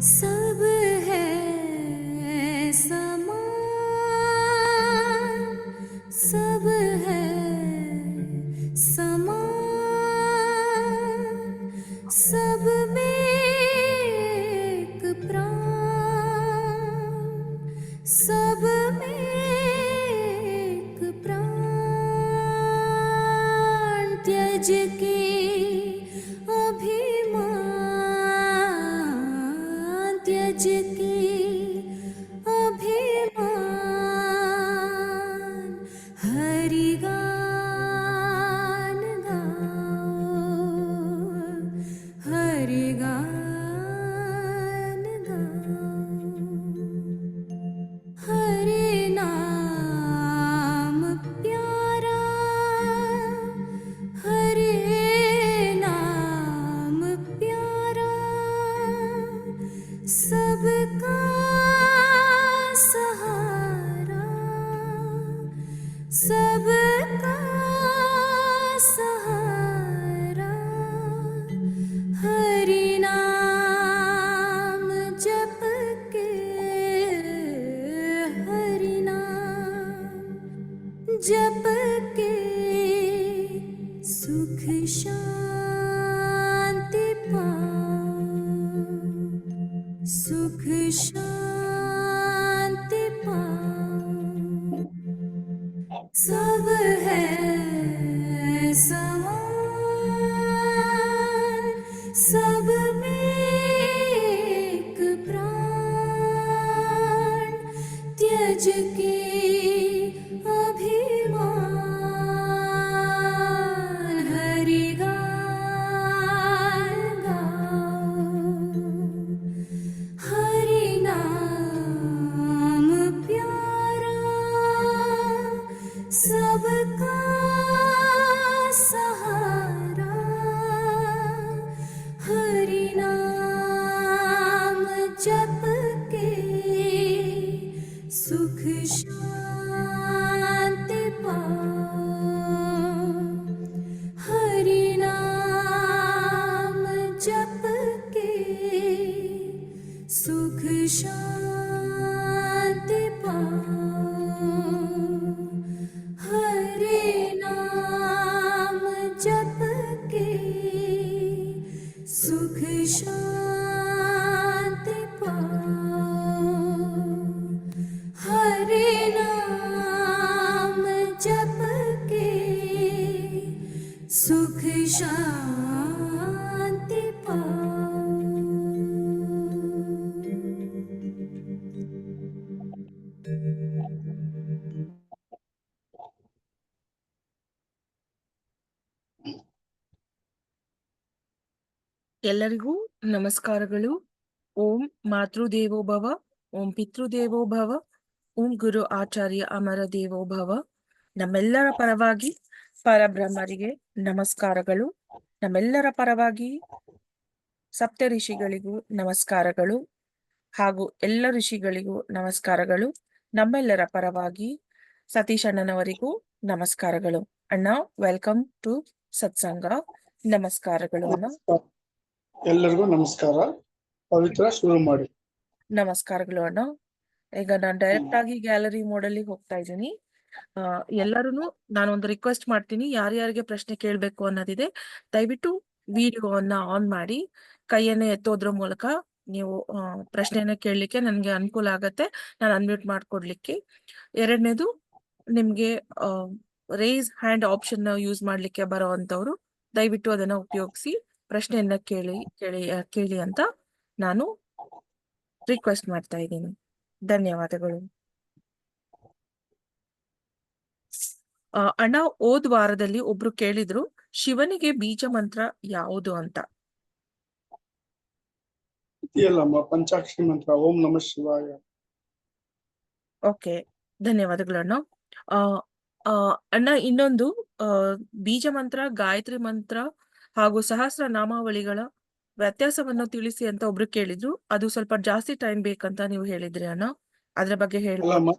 सब है समान, सब है समान, सब में एक प्राण, सब में एक प्राण, त्यज के अभिमान, त्यज के अभिमान, हरि गान गाओ, हरि गान गाओ, हरि नाम प्यारा, हरि नाम प्यारा, सबका सहारा, सबका सहारा, हरि नाम जप के, हरि नाम जप के, सुख शांति पाओ, सुख शांति पाओ, सब है समान, सब में एक प्राण, त्यज के अभिमान, हरि गान गाओ, हरि नाम प्यारा, सबका सहारा, हरि नाम जप के, सुख शांति पाओ, हरि नाम जप के, सुख शांति पाओ, हरि नाम जप के, सुख शांति पाओ, हरि नाम जप के, सुख शांति पाओ। ಎಲ್ಲರಿಗೂ ನಮಸ್ಕಾರಗಳು. ಓಂ ಮಾತೃದೇವೋ ಭವ, ಓಂ ಪಿತೃದೇವೋ ಭವ, ಓಂ ಗುರು ಆಚಾರ್ಯ ಅಮರ ದೇವೋ ಭವ. ನಮ್ಮೆಲ್ಲರ ಪರವಾಗಿ ಪರಬ್ರಹ್ಮರಿಗೆ ನಮಸ್ಕಾರಗಳು. ನಮ್ಮೆಲ್ಲರ ಪರವಾಗಿ ಸಪ್ತ ಋಷಿಗಳಿಗೂ ನಮಸ್ಕಾರಗಳು ಹಾಗೂ ಎಲ್ಲ ಋಷಿಗಳಿಗೂ ನಮಸ್ಕಾರಗಳು. ನಮ್ಮೆಲ್ಲರ ಪರವಾಗಿ ಸತೀಶ್ ಅಣ್ಣನವರಿಗೂ ನಮಸ್ಕಾರಗಳು. ಅಣ್ಣ, ವೆಲ್ಕಮ್ ಟು ಸತ್ಸಂಗ. ನಮಸ್ಕಾರಗಳು ಅಣ್ಣ. ಎಲ್ಲರಿಗೂ ನಮಸ್ಕಾರ. ಪವಿತ್ರ ಶುರು ಮಾಡಿ. ನಮಸ್ಕಾರಗಳು ಅಣ್ಣ. ಈಗ ನಾನು ಡೈರೆಕ್ಟ್ ಆಗಿ ಗ್ಯಾಲರಿ ಮೋಡಲ್ಲಿ ಹೋಗ್ತಾ ಇದ್ದೀನಿ. ಎಲ್ಲರೂ ನಾನೊಂದು ರಿಕ್ವೆಸ್ಟ್ ಮಾಡ್ತೀನಿ, ಯಾರ್ಯಾರಿಗೆ ಪ್ರಶ್ನೆ ಕೇಳಬೇಕು ಅನ್ನೋದಿದೆ ದಯವಿಟ್ಟು ವಿಡಿಯೋವನ್ನ ಆನ್ ಮಾಡಿ ಕೈಯನ್ನ ಎತ್ತೋದ್ರ ಮೂಲಕ ನೀವು ಪ್ರಶ್ನೆಯನ್ನ ಕೇಳಲಿಕ್ಕೆ ನನಗೆ ಅನುಕೂಲ ಆಗತ್ತೆ, ನಾನು ಅನ್ಮ್ಯೂಟ್ ಮಾಡ್ಕೊಡ್ಲಿಕ್ಕೆ. ಎರಡನೇದು, ನಿಮ್ಗೆ ರೇಸ್ ಹ್ಯಾಂಡ್ ಆಪ್ಷನ್ ಯೂಸ್ ಮಾಡ್ಲಿಕ್ಕೆ ಬರೋ ಅಂತವ್ರು ದಯವಿಟ್ಟು ಅದನ್ನ ಉಪಯೋಗಿಸಿ ಪ್ರಶ್ನೆಯನ್ನ ಕೇಳಿ ಅಂತ ನಾನು ರಿಕ್ವೆಸ್ಟ್ ಮಾಡ್ತಾ ಇದ್ದೀನಿ. ಧನ್ಯವಾದಗಳು. ಅಣ್ಣ, ಹೋದ್ ವಾರದಲ್ಲಿ ಒಬ್ರು ಕೇಳಿದ್ರು, ಶಿವನಿಗೆ ಬೀಜ ಮಂತ್ರ ಯಾವುದು ಅಂತ. ಇದೆಯಲ್ಲಮ್ಮ, ಪಂಚಾಕ್ಷರಿ ಮಂತ್ರ ಓಂ ನಮಃ ಶಿವಾಯ. ಓಕೆ, ಧನ್ಯವಾದಗಳು ಅಣ್ಣ. ಆ, ಆ, ಅಣ್ಣ ಇನ್ನೊಂದು ಬೀಜ ಮಂತ್ರ, ಗಾಯತ್ರಿ ಮಂತ್ರ ಹಾಗೂ ಸಹಸ್ರ ನಾಮಾವಳಿಗಳ ವ್ಯತ್ಯಾಸವನ್ನು ತಿಳಿಸಿ ಅಂತ ಒಬ್ರು ಕೇಳಿದ್ರು. ಅದು ಸ್ವಲ್ಪ ಜಾಸ್ತಿ ಟೈಮ್ ಬೇಕಂತ ನೀವು ಹೇಳಿದ್ರಿ ಅಣ್ಣ, ಅದ್ರ ಬಗ್ಗೆ ಅಲ್ಲ ಹೇಳ್ಬೋದು.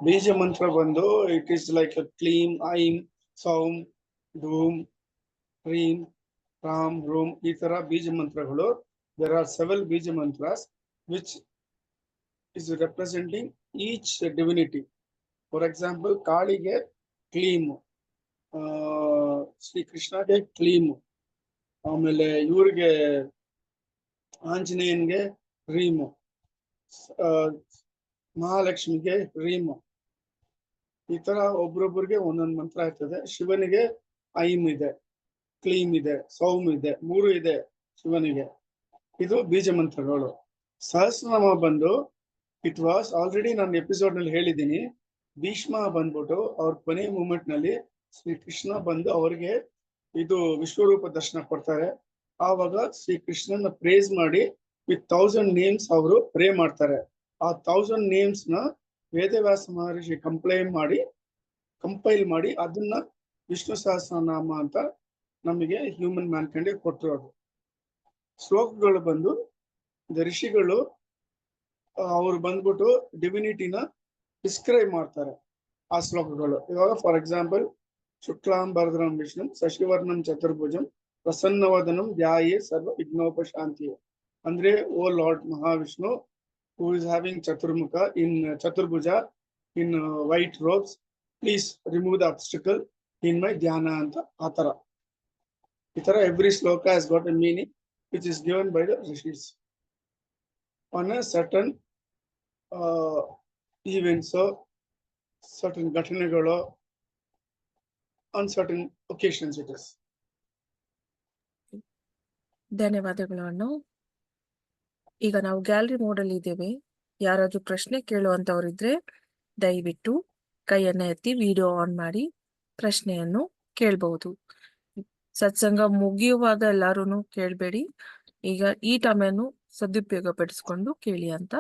ಬೀಜ ಮಂತ್ರ ಬಂದು ಇಟ್ ಈಸ್ ಲೈಕ್ ಕ್ಲೀಂ, ಐಂ, ಸೌಂ, ಧೂಮ್, ಹ್ರೀಂ, ರಾಮ್, ರೂಮ್, ಈ ತರ ಬೀಜ ಮಂತ್ರಗಳು. There are several bija mantras which is representing each divinity. For example, ಕಾಳಿಗೆ ಕ್ಲೀಮ್, ಶ್ರೀ ಕೃಷ್ಣಗೆ ಕ್ಲೀಮ್, ಆಮೇಲೆ ಇವ್ರಿಗೆ ಆಂಜನೇಯನ್ಗೆ ರೀಮು, ಮಹಾಲಕ್ಷ್ಮಿಗೆ ರೀಮು. ಈ ತರ ಒಬ್ರೊಬ್ರಿಗೆ ಒಂದೊಂದು ಮಂತ್ರ ಇರ್ತದೆ. ಶಿವನಿಗೆ ಐಮ್ ಇದೆ, ಕ್ಲೀಮ್ ಇದೆ, ಸೌಮ್ ಇದೆ, 3 ಇದೆ ಶಿವನಿಗೆ. ಇದು ಬೀಜ ಮಂತ್ರಗಳು. ಸಹಸ್ರನಾಮ ಬಂದು ಇಟ್ ವಾಸ್ ಆಲ್ರೆಡಿ ನಾನು ಎಪಿಸೋಡ್ ನಲ್ಲಿ ಹೇಳಿದ್ದೀನಿ. ಭೀಷ್ಮ ಬಂದ್ಬಿಟ್ಟು ಅವ್ರ ಕೊನೆ ಮೂಮೆಂಟ್ ನಲ್ಲಿ ಶ್ರೀ ಕೃಷ್ಣ ಬಂದು ಅವ್ರಿಗೆ ಇದು ವಿಶ್ವರೂಪ ದರ್ಶನ ಕೊಡ್ತಾರೆ. ಆವಾಗ ಶ್ರೀ ಕೃಷ್ಣನ ಪ್ರೇಸ್ ಮಾಡಿ ವಿತ್ 1000 ನೇಮ್ಸ್ ಅವರು ಪ್ರೇ ಮಾಡ್ತಾರೆ. ಆ 1000 ನೇಮ್ಸ್ ನ ವೇದವ್ಯಾಸ ಮಹರ್ಷಿ ಕಂಪೈಲ್ ಮಾಡಿ ಅದನ್ನ ವಿಷ್ಣು ಸಹಸ್ರನಾಮ ಅಂತ ನಮಗೆ ಹ್ಯೂಮನ್ ಮ್ಯಾನ್ಕೈಂಡ್ ಕೊಟ್ಟಿರೋದು. ಶ್ಲೋಕಗಳು ಬಂದು ಋಷಿಗಳು ಅವ್ರು ಬಂದ್ಬಿಟ್ಟು ಡಿವಿನಿಟಿನ ಡಿಸ್ಕ್ರೈಬ್ ಮಾಡ್ತಾರೆ ಆ ಶ್ಲೋಕಗಳು. ಇವಾಗ ಫಾರ್ ಎಕ್ಸಾಂಪಲ್, ಶುಕ್ಲಾಂಬರಧರಂ ವಿಷ್ಣು ಶಶಿವರ್ಣಂ ಚತುರ್ಭುಜಂ ಪ್ರಸನ್ನವದನಂ ಧ್ಯಾಯೇ ಸರ್ವ ವಿಘ್ನೋಪಶಾಂತಿ. ಅಂದ್ರೆ, O lord Mahavishnu who is having chaturbhuja in white robes, please remove the obstacle in my dhyana ಅಂತ. ಆ ತರ ಈ ತರ every shloka has got a meaning which is given by the rishis on a certain events, certain ಘಟನೆಗಳು, on certain occasions it is. ಧನ್ಯವಾದಗಳು ಅಣ್ಣ. ಈಗ ನಾವು ಗ್ಯಾಲರಿ ಮೋಡಲ್ಲಿ ಇದ್ದೇವೆ. ಯಾರಾದ್ರೂ ಪ್ರಶ್ನೆ ಕೇಳುವಂತವ್ರಿದ್ರೆ ದಯವಿಟ್ಟು ಕೈಯನ್ನ ಎತ್ತಿ ವಿಡಿಯೋ ಆನ್ ಮಾಡಿ ಪ್ರಶ್ನೆಯನ್ನು ಕೇಳಬಹುದು. ಸತ್ಸಂಗ ಮುಗಿಯುವಾಗ ಎಲ್ಲಾರು ಕೇಳಬೇಡಿ. ಈಗ ಈ ಟೈಮನ್ನು ಸದುಪಯೋಗ ಪಡಿಸ್ಕೊಂಡು ಕೇಳಿ ಅಂತ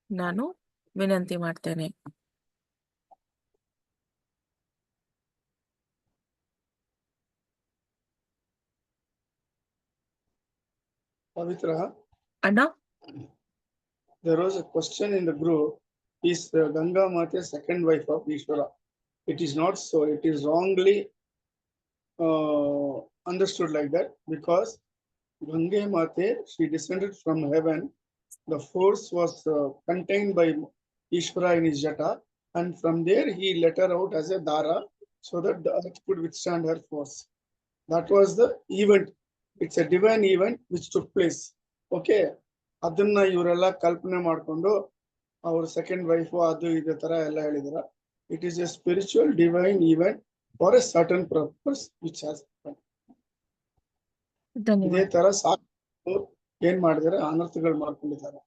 ನಾನು ವಿನಂತಿ ಮಾಡ್ತೇನೆ. Pavitra, ಅಣ್ಣ, there was a question in the group, is Ganga Mate second wife of Ishvara? It is not so. It is wrongly understood like that, because Ganga Mate, she descended from heaven. The force was contained by Ishvara in his jata, and from there he let her out as a Dara so that the earth could withstand her force. That was the event. It's a divine event which took place. Okay, ಅದನ್ನ ಇವರೆಲ್ಲ ಕಲ್ಪನೆ ಮಾಡ್ಕೊಂಡು ಅವ್ರ second wife ಅದು ಇದೇ ತರ ಎಲ್ಲ ಹೇಳಿದಾರೆ. It is A spiritual divine event for A certain purpose which has ಇದೇ ತರ ಸಾಕು ಏನ್ ಮಾಡಿದಾರೆ, ಅನರ್ಥಗಳು ಮಾಡ್ಕೊಂಡಿದ್ದಾರೆ.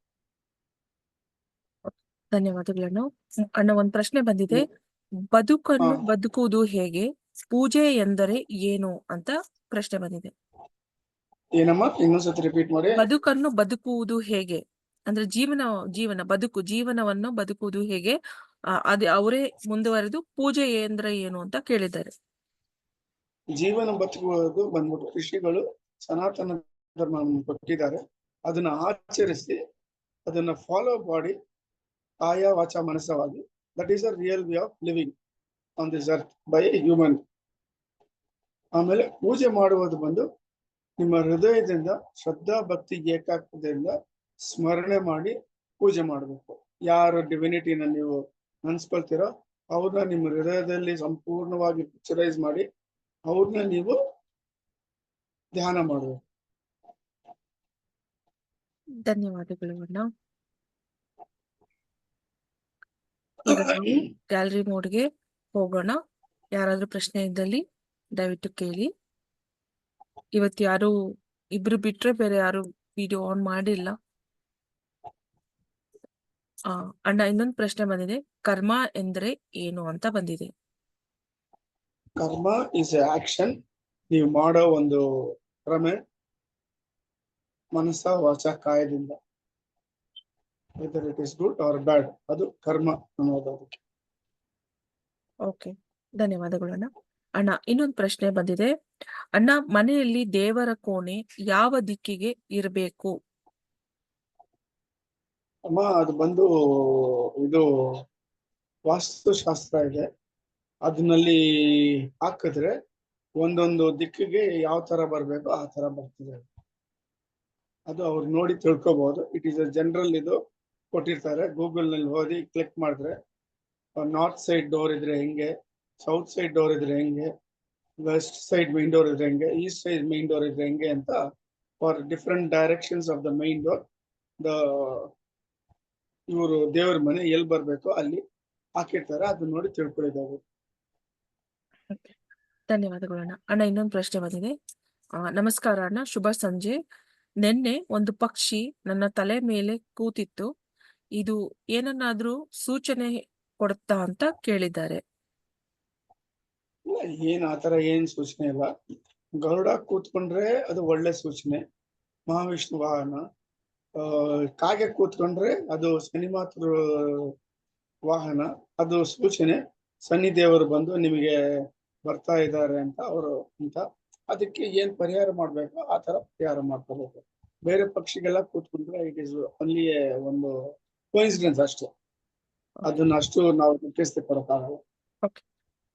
ಧನ್ಯವಾದಗಳು ಅಣ್ಣ. ಒಂದ್ ಪ್ರಶ್ನೆ ಬಂದಿದೆ. ಬದುಕನ್ನು ಬದುಕುವುದು ಹೇಗೆ, ಪೂಜೆ ಎಂದರೆ ಏನು ಅಂತ ಪ್ರಶ್ನೆ ಬಂದಿದೆ. ಏನಮ್ಮ, ಇನ್ನೊಂದ್ಸತಿ ರಿಪೀಟ್ ಮಾಡಿ. ಬದುಕನ್ನು ಬದುಕುವುದು ಹೇಗೆ ಅಂದ್ರೆ ಜೀವನವನ್ನು ಬದುಕುವುದು ಹೇಗೆ, ಅದೇ ಅವರೇ ಮುಂದುವರೆದು ಪೂಜೆ ಅಂದ್ರೆ ಏನು ಅಂತ ಕೇಳಿದ್ದಾರೆ. ಜೀವನ ಬದುಕುವುದು ಬಂದ್ಬಿಟ್ಟು ಋಷಿಗಳು ಸನಾತನ ಧರ್ಮವನ್ನು ಕೊಟ್ಟಿದ್ದಾರೆ. ಅದನ್ನ ಆಚರಿಸಿ ಅದನ್ನ ಫಾಲೋ ಮಾಡಿ ಕಾಯ ವಾಚ ಮನಸ್ಸವಾಗಿ, that is a real way of living on this earth by a human. ಆಮೇಲೆ ಪೂಜೆ ಮಾಡುವುದು ಬಂದು ನಿಮ್ಮ ಹೃದಯದಿಂದ ಶ್ರದ್ಧಾ ಭಕ್ತಿ ಏಕಾಗ್ರತೆಯಿಂದ ಸ್ಮರಣೆ ಮಾಡಿ ಪೂಜೆ ಮಾಡಬೇಕು. ಯಾರು ಡಿವಿನಿಟಿನ ನೀವು ನೆನ್ಸ್ಕೊಳ್ತೀರೋ ಅವ್ರನ್ನ ನಿಮ್ಮ ಹೃದಯದಲ್ಲಿ ಸಂಪೂರ್ಣವಾಗಿ ಪಿಕ್ಚರೈಸ್ ಮಾಡಿ ಅವ್ರನ್ನ ನೀವು ಧ್ಯಾನ ಮಾಡಬೇಕು. ಧನ್ಯವಾದಗಳು ಅಣ್ಣ. ಈಗ ನಾವು ಗ್ಯಾಲರಿ ಮೋಡ್ಗೆ ಹೋಗೋಣ. ಯಾರಾದ್ರೂ ಪ್ರಶ್ನೆ ಇದ್ದಲ್ಲಿ ದಯವಿಟ್ಟು ಕೇಳಿ. ಇವತ್ತು ಯಾರು ಇಬ್ರು ಬಿಟ್ರೆ ಬೇರೆ ಯಾರು ವಿಡಿಯೋ ಆನ್ ಮಾಡಿಲ್ಲ. ಅಣ್ಣ, ಇನ್ನೊಂದು ಪ್ರಶ್ನೆ ಬಂದಿದೆ. ಕರ್ಮ ಎಂದ್ರೆ ಏನು ಅಂತ ಬಂದಿದೆ. ಕರ್ಮ ಇಸ್ ಆಕ್ಷನ್. ನೀವು ಮಾಡೋ ಒಂದು ಕ್ರಮೆ ಮನಸ್ಸ ವಾಚ ಕಾಯದಿಂದ. Whether it is good or bad, ಅದು ಕರ್ಮ ಅನ್ನೋದು. ಓಕೆ, ಧನ್ಯವಾದಗಳು ಅಣ್ಣ. ಅಣ್ಣ, ಇನ್ನೊಂದು ಪ್ರಶ್ನೆ ಬಂದಿದೆ. ಅಣ್ಣ, ಮನೆಯಲ್ಲಿ ದೇವರ ಕೋಣೆ ಯಾವ ದಿಕ್ಕಿಗೆ ಇರಬೇಕು? ಅಮ್ಮ, ಅದು ಬಂದು ಇದು ವಾಸ್ತುಶಾಸ್ತ್ರ ಇದೆ. ಅದನ್ನಲ್ಲಿ ಹಾಕಿದ್ರೆ ಒಂದೊಂದು ದಿಕ್ಕಿಗೆ ಯಾವ ತರ ಬರ್ಬೇಕು ಆ ತರ ಬರ್ತದೆ. ಅದು ಅವ್ರು ನೋಡಿ ತಿಳ್ಕೊಬಹುದು. ಇಟ್ ಈಸ್ ಅ ಜನರಲ್ ಇದು ಕೊಟ್ಟಿರ್ತಾರೆ. ಗೂಗಲ್ ನಲ್ಲಿ ಓದಿ ಕ್ಲಿಕ್ ಮಾಡಿದ್ರೆ ನಾರ್ತ್ ಸೈಡ್ ಡೋರ್ ಇದ್ರೆ ಹೆಂಗೆ, ಸೌತ್ ಸೈಡ್ ಡೋರ್ ಇದ್ರೆ ಹೆಂಗೆ, ವೆಸ್ಟ್ ಸೈಡ್ ಮೇನ್ ಡೋರ್ ಇದ್ರೆ ಹೆಂಗೆ, ಈಸ್ಟ್ ಸೈಡ್ ಮೇನ್ ಡೋರ್ ಇದ್ರೆ ಹೆಂಗೆ ಅಂತ for different directions of the main door the ಇವರು ದೇವರ ಮನೆ ಎಲ್ಲಿ ಬರ್ಬೇಕು ಅಲ್ಲಿ ಹಾಕಿರ್ತಾರೆ. ಅದನ್ನ ನೋಡಿ ತಿಳ್ಕೊಳ್ಳಿದಾಗ. ಧನ್ಯವಾದಗಳು ಅಣ್ಣ. ಅಣ್ಣ, ಇನ್ನೊಂದು ಪ್ರಶ್ನೆ ಬಂದಿದೆ. ನಮಸ್ಕಾರ ಅಣ್ಣ, ಶುಭ ಸಂಜೆ. ನಿನ್ನೆ ಒಂದು ಪಕ್ಷಿ ನನ್ನ ತಲೆ ಮೇಲೆ ಕೂತಿತ್ತು. ಇದು ಏನನ್ನಾದ್ರೂ ಸೂಚನೆ ಕೊಡುತ್ತಾ ಅಂತ ಕೇಳಿದ್ದಾರೆ. ಏನ್ ಆತರ ಏನ್ ಸೂಚನೆ ಇಲ್ಲ. ಗರುಡ ಕೂತ್ಕೊಂಡ್ರೆ ಅದು ಒಳ್ಳೆ ಸೂಚನೆ, ಮಹಾವಿಷ್ಣು ವಾಹನ. ಕಾಗೆ ಕೂತ್ಕೊಂಡ್ರೆ ಅದು ಶನಿಮಾತ್ರ ವಾಹನ, ಅದು ಸೂಚನೆ. ಶನಿ ದೇವರು ಬಂದು ನಿಮಗೆ ಬರ್ತಾ ಇದ್ದಾರೆ ಅಂತ ಅವರು ಅಂತ. ಅದಕ್ಕೆ ಏನ್ ಪರಿಹಾರ ಮಾಡ್ಬೇಕು ಆ ತರ ಪರಿಹಾರ ಮಾಡ್ಕೋಬೇಕು. ಬೇರೆ ಪಕ್ಷಿಗೆಲ್ಲ ಕೂತ್ಕೊಂಡ್ರೆ ಇಟ್ ಇಸ್ ಓನ್ಲಿ ಒಂದು ಕೋಇನ್ಸಿಡೆನ್ಸ್ ಅಷ್ಟೇ. ಅದನ್ನ ಅಷ್ಟು ನಾವು ಮುಖ್ಯಸ್ಥೆ ಕೊಡಕ್ಕಾಗಲ್ಲ.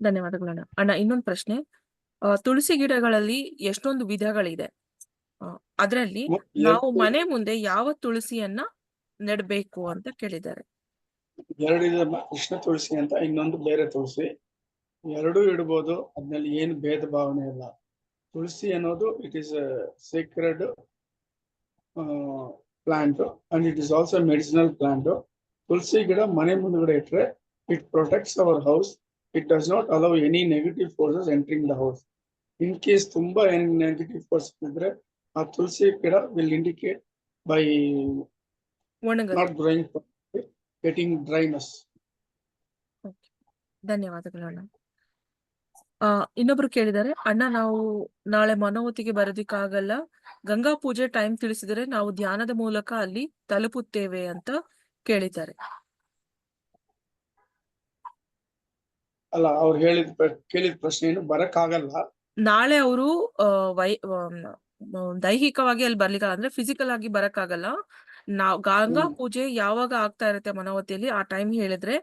ಧನ್ಯವಾದಗಳು ಅಣ್ಣ. ಅಣ್ಣ, ಇನ್ನೊಂದು ಪ್ರಶ್ನೆ. ತುಳಸಿ ಗಿಡಗಳಲ್ಲಿ ಎಷ್ಟೊಂದು ವಿಧಗಳಿದೆ. ಅದರಲ್ಲಿ ನಾವು ಮನೆ ಮುಂದೆ ಯಾವ ತುಳಸಿಯನ್ನ ನೆಡಬೇಕು ಅಂತ ಕೇಳಿದ್ದಾರೆ. ಎರಡಿದೆ, ಕೃಷ್ಣ ತುಳಸಿ ಅಂತ, ಇನ್ನೊಂದು ಬೇರೆ ತುಳಸಿ. ಎರಡೂ ಇಡ್ಬೋದು. ಅದ್ರಲ್ಲಿ ಏನು ಭೇದ ಭಾವನೆ ಇಲ್ಲ. ತುಳಸಿ ಅನ್ನೋದು it is sacred plant and it is also medicinal plant. Tulsi ಗಿಡ ಮನೆ ಮುಂದ್ಗಡೆ ಇಟ್ರೆ it protects our house. It does not allow any negative forces entering the house. In case ತುಂಬಾ ನೆಗೆಟಿವ್ ಫೋರ್ಸ್ ಇದ್ರೆ ಆ ತುಳಸಿ ಗಿಡ will indicate by not growing, getting dryness. ಧನ್ಯವಾದಗಳು ಅಣ್ಣ. ಇನ್ನೊಬ್ರು ಕೇಳಿದ್ದಾರೆ, ಅಣ್ಣ ನಾವು ನಾಳೆ ಮನೋವತಿಗೆ ಬರೋದಿಕ್ಕಾಗಲ್ಲ, ಗಂಗಾ ಪೂಜೆ ಟೈಮ್ ತಿಳಿಸಿದರೆ ನಾವು ಧ್ಯಾನದ ಮೂಲಕ ಅಲ್ಲಿ ತಲುಪುತ್ತೇವೆ ಅಂತ ಕೇಳಿದ್ದಾರೆ. ಅಲ್ಲ, ಅವ್ರು ಕೇಳಿದ ಪ್ರಶ್ನೆ ಏನು, ಬರಕ್ಕಾಗಲ್ಲ. ನಾಳೆ ಅವರು ದೈಹಿಕವಾಗಿ ಅಲ್ಲಿ ಬರ್ಲಿಕ್ಕೆ ಅಂದ್ರೆ ಫಿಸಿಕಲ್ ಆಗಿ ಬರಕ್ಕಾಗಲ್ಲ. ನಾವು ಗಂಗಾ ಪೂಜೆ ಯಾವಾಗ ಆಗ್ತಾ ಇರುತ್ತೆ ಮನೋವತಿಯಲ್ಲಿ ಆ ಟೈಮ್ ಹೇಳಿದ್ರೆ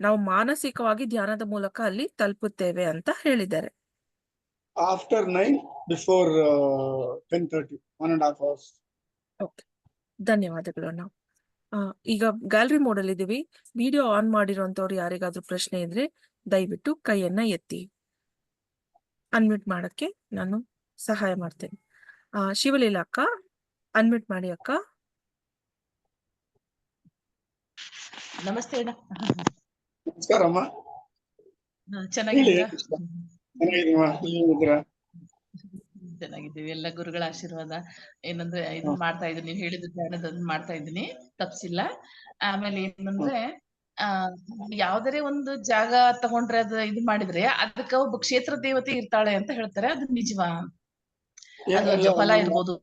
ನಾವು ಮಾನಸಿಕವಾಗಿ ಧ್ಯಾನದ ಮೂಲಕ ಅಲ್ಲಿ ತಲುಪುತ್ತೇವೆ ಅಂತ ಹೇಳಿದ್ದಾರೆ. After 9 before 10:30, 1.5 hours. ಓಕೆ, ಧನ್ಯವಾದಗಳು ಅಣ್ಣ. ಈಗ ಗ್ಯಾಲರಿ ಮೋಡಲ್ ಇದೀವಿ. ವಿಡಿಯೋ ಆನ್ ಮಾಡಿರೋಂಥವ್ರು ಯಾರಿಗಾದ್ರೂ ಪ್ರಶ್ನೆ ಇದ್ರೆ ದಯವಿಟ್ಟು ಕೈಯನ್ನ ಎತ್ತಿ. ಅನ್ಮ್ಯೂಟ್ ಮಾಡಕ್ಕೆ ನಾನು ಸಹಾಯ ಮಾಡ್ತೇನೆ. ಶಿವಲೀಲಾ ಅಕ್ಕ, ಅನ್ಮ್ಯೂಟ್ ಮಾಡಿ ಅಕ್ಕ. ನಮಸ್ತೆ ಅಣ್ಣ. ನಮಸ್ಕಾರಮ್ಮ. ಚೆನ್ನಾಗಿದ್ದೀರಾ? ಚೆನ್ನಾಗಿದ್ದೀವಿ. ಎಲ್ಲ ಗುರುಗಳ ಆಶೀರ್ವಾದ. ಏನಂದ್ರೆ ಇದನ್ನ ಮಾಡ್ತಾ ಇದ್ದೀನಿ, ನೀವು ಹೇಳಿದ ಧ್ಯಾನದನ್ನ ಮಾಡ್ತಾ ಇದ್ದೀನಿ, ತಪ್ಸಿಲ್ಲ. ಆಮೇಲೆ ಏನಂದ್ರೆ ಯಾವ್ದಾರೆ ಒಂದು ಜಾಗ ತಗೊಂಡ್ರೆ ಅದು ಇದು ಮಾಡಿದ್ರೆ ಅದಕ್ಕ ಒಬ್ಬ ಕ್ಷೇತ್ರ ದೇವತೆ ಇರ್ತಾಳೆ ಅಂತ ಹೇಳ್ತಾರೆ. ಅದು ನಿಜವಾ? ಅದು ಹೊಲ ಇರ್ಬೋದು,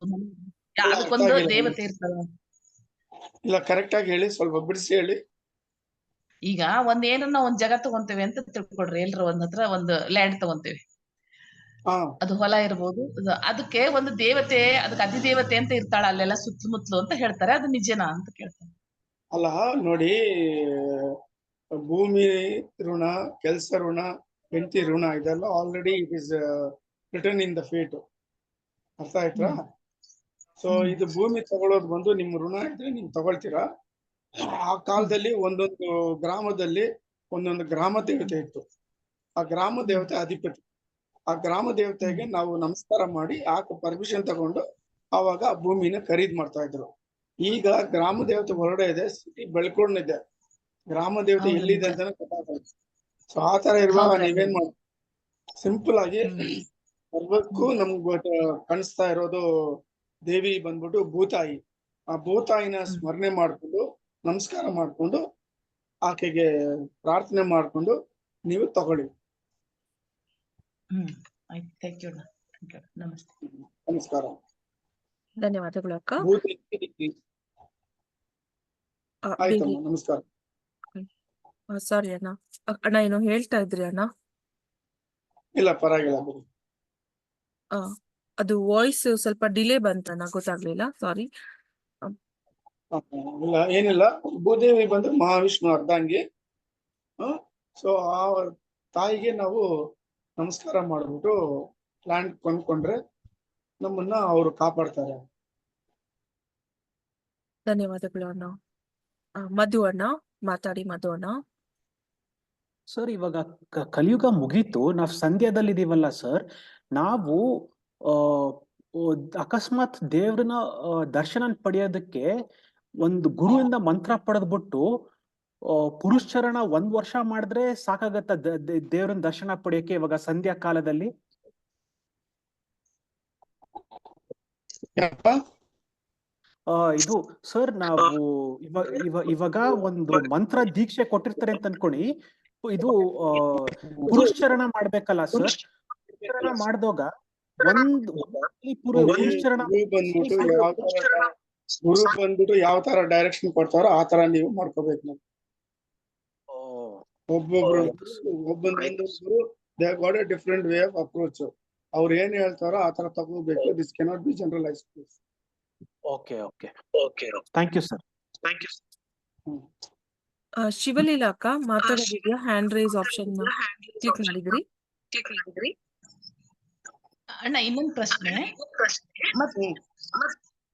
ಅದಕ್ಕೊಂದು ದೇವತೆ ಇರ್ತಾಳೆ. ಇಲ್ಲ, ಕರೆಕ್ಟ್ ಆಗಿ ಹೇಳಿ, ಸ್ವಲ್ಪ ಬಿಡಿಸಿ ಹೇಳಿ. ಈಗ ಏನನ್ನ ಒಂದ್ ಜಾಗ ತಗೊಂತೇವೆ ಅಂತ ತಿಳ್ಕೊಡ್ರಿ. ಎಲ್ರ ಒಂದ್ ಹತ್ರ ಒಂದು ಲ್ಯಾಂಡ್ ತಗೊಂತೇವೆ, ಅದು ಹೊಲ ಇರ್ಬೋದು. ಅದಕ್ಕೆ ಒಂದು ದೇವತೆ, ಅದಕ್ಕೆ ಅಧಿದೇವತೆ ಅಂತ ಇರ್ತಾಳ ಅಲ್ಲೆಲ್ಲ ಸುತ್ತಮುತ್ತಲು ಅಂತ ಹೇಳ್ತಾರೆ. ಅದು ನಿಜನಾ ಅಂತ ಕೇಳ್ತಾರೆ. ಅಲ್ಲ ನೋಡಿ, ಭೂಮಿ ಋಣ, ಕೆಲ್ಸ ಋಣ, ಹೆಂಡತಿ ಋಣ, ಇದೆಲ್ಲ already it is written in the fate. ಅರ್ಥ ಆಯ್ತಾ? ಸೊ ಇದು ಭೂಮಿ ತಗೊಳ್ಳೋದು ಬಂದು ನಿಮ್ ಋಣ ಇದ್ರೆ ನೀವು ತಗೊಳ್ತೀರಾ. ಆ ಕಾಲದಲ್ಲಿ ಒಂದೊಂದು ಗ್ರಾಮದಲ್ಲಿ ಒಂದೊಂದು ಗ್ರಾಮ ದೇವತೆ ಇತ್ತು. ಆ ಗ್ರಾಮ ದೇವತೆ ಅಧಿಪತಿ. ಆ ಗ್ರಾಮ ದೇವತೆಗೆ ನಾವು ನಮಸ್ಕಾರ ಮಾಡಿ ಪರ್ಮಿಷನ್ ತಗೊಂಡು ಆವಾಗ ಆ ಭೂಮಿನ ಖರೀದಿ ಮಾಡ್ತಾ ಇದ್ರು. ಈಗ ಗ್ರಾಮ ದೇವತೆ ಹೊರಗಡೆ ಇದೆ, ಸಿಟಿ ಬೆಳ್ಕೊಂಡಿದೆ, ಗ್ರಾಮ ದೇವತೆ ಎಲ್ಲಿದೆ ಅಂತಾನೆ ಗೊತ್ತಾಗಲ್ಲ. ಸೊ ಆ ತರ ಇರುವಾಗ ನೀವೇನ್ ಮಾಡಿ, ಸಿಂಪಲ್ ಆಗಿ ಸರ್ವಕ್ಕೂ ನಮ್ಗೆ ಕಾಣಿಸ್ತಾ ಇರೋದು ದೇವಿ ಬಂದ್ಬಿಟ್ಟು ಭೂತಾಯಿ. ಆ ಭೂತಾಯಿನ ಸ್ಮರಣೆ ಮಾಡ್ಕೊಂಡು ನಮಸ್ಕಾರ ಮಾಡ್ಕೊಂಡು ಆಕೆಗೆ ಪ್ರಾರ್ಥನೆ ಮಾಡ್ಕೊಂಡು ನೀವು ತಗೊಳ್ಳಿ. ನಮಸ್ಕಾರ. ಧನ್ಯವಾದಗಳು ಅಕ್ಕ. ಆಯ್ತಮ್ಮ, ನಮಸ್ಕಾರ. ಸಾರಿ ಅಣ್ಣ. ಅಣ್ಣ ಏನೋ ಹೇಳ್ತಾ ಇದ್ರಿ ಅಣ್ಣ. ಇಲ್ಲ ಪರವಾಗಿಲ್ಲ ಬಿಡಿ. ಆ, ಅದು ವಾಯ್ಸ್ ಸ್ವಲ್ಪ ಡಿಲೇ ಬಂತಣ್ಣ, ಗೊತ್ತಾಗ್ಲಿಲ್ಲ, ಸಾರಿ. ಇಲ್ಲ ಏನಿಲ್ಲ, ಭೂದೇವಿ ಬಂದು ಮಹಾವಿಷ್ಣು ಅರ್ಧಾಂಗಿ. ಸೊ ಆ ತಾಯಿಗೆ ನಾವು ನಮಸ್ಕಾರ ಮಾಡ್ಬಿಟ್ಟು ಪ್ಲಾಂಟ್ ಕೊಂಡ್ಕೊಂಡ್ರೆ ನಮ್ಮನ್ನ ಅವರು ಕಾಪಾಡ್ತಾರೆ. ಧನ್ಯವಾದಗಳು ಅಣ್ಣ. ಮಧು ಅಣ್ಣ ಮಾತಾಡಿ. ಮಧು ಅಣ್ಣ. ಸರ್, ಇವಾಗ ಕಲಿಯುಗ ಮುಗೀತು, ನಾವು ಸಂಧ್ಯಾದಲ್ಲಿ ಇದೀವಲ್ಲ ಸರ್. ನಾವು ಅಕಸ್ಮಾತ್ ದೇವ್ರನ್ನ ದರ್ಶನ ಪಡೆಯೋದಕ್ಕೆ ಒಂದು ಗುರುವಿಂದ ಮಂತ್ರ ಪಡೆದ್ಬಿಟ್ಟು ಪುರುಷರಣ 1 ವರ್ಷ ಮಾಡಿದ್ರೆ ಸಾಕಾಗತ್ತ ದೇವ್ರನ್ನ ದರ್ಶನ ಪಡೆಯಕ್ಕೆ ಇವಾಗ ಸಂಧ್ಯಾ ಕಾಲದಲ್ಲಿ? ಇದು ಸರ್, ನಾವು ಇವಾಗ ಒಂದು ಮಂತ್ರ ದೀಕ್ಷೆ ಕೊಟ್ಟಿರ್ತಾರೆ ಅಂತ ಅನ್ಕೊಳ್ಳಿ. ಇದು ಪುರುಷರಣ ಮಾಡ್ಬೇಕಲ್ಲ ಸರ್. ಪುರುಷರಣ ಮಾಡಿದಾಗ ಪುರುಷರಣ ಗುರು ಬಂದ್ಬಿಟ್ಟು ಯಾವ ತರ ಡೈರೆಕ್ಷನ್ ಕೊಡ್ತಾರೋ ಆ ತರ ನೀವು ಮಾಡ್ಕೋಬೇಕು. ನಾವು ಒಬ್ಬೊಬ್ರು they got a different way of approach. ಅವ್ರು ಏನ್ ಹೇಳ್ತಾರೋ ಆ ತರ ತಗೋಬೇಕು. This cannot be generalise. Okay, thank you sir. Shivaleela ಅಕ್ಕ ಮಾತಾಡೋದಿದೆಯಾ? ಹ್ಯಾಂಡ್ ರೈಸ್ ಆಪ್ಷನ್ ಕ್ಲಿಕ್ ಮಾಡಿದ್ರಿ? ಅಣ್ಣ, ಇನ್ನೊಂದು ಪ್ರಶ್ನೆ.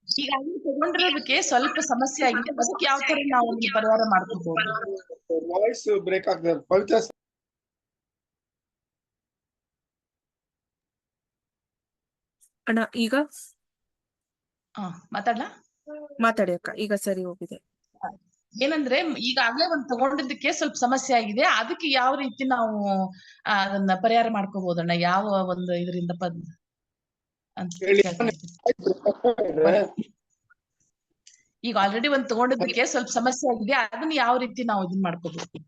ಈಗ ತಗೊಂಡಿರೋದಕ್ಕೆ ಸ್ವಲ್ಪ ಸಮಸ್ಯೆ ಆಗಿದೆ, ಅದಕ್ಕೆ ಯಾವ ತರ ನಾವು ಪರಿಹಾರ ಮಾಡ್ಕೋಬಹುದು? ವಾಯ್ಸ್ ಬ್ರೇಕ್ ಆಗ್ತದೆ. ಪವಿತ್ರ ಅಣ್ಣ ಈಗ ಮಾತಾಡ್ಲಾ? ಮಾತಾಡಿ ಅಕ್ಕ, ಈಗ ಸರಿ ಹೋಗಿದೆ. ಏನಂದ್ರೆ ಈಗಾಗ್ಲೇ ಒಂದ್ ತಗೊಂಡಿದ್ದಕ್ಕೆ ಸ್ವಲ್ಪ ಸಮಸ್ಯೆ ಆಗಿದೆ, ಅದಕ್ಕೆ ಯಾವ ರೀತಿ ನಾವು ಅದನ್ನ ಪರಿಹಾರ ಮಾಡ್ಕೋಬಹುದಣ್ಣ? ಯಾವ ಒಂದು ಇದರಿಂದ ಈಗ ಆಲ್ರೆಡಿ ಒಂದ್ ತಗೊಂಡಿದ್ದಕ್ಕೆ ಸ್ವಲ್ಪ ಸಮಸ್ಯೆ ಆಗಿದೆ, ಅದನ್ನ ಯಾವ ರೀತಿ ನಾವು ಇದನ್ನ ಮಾಡ್ಕೋಬಹುದು?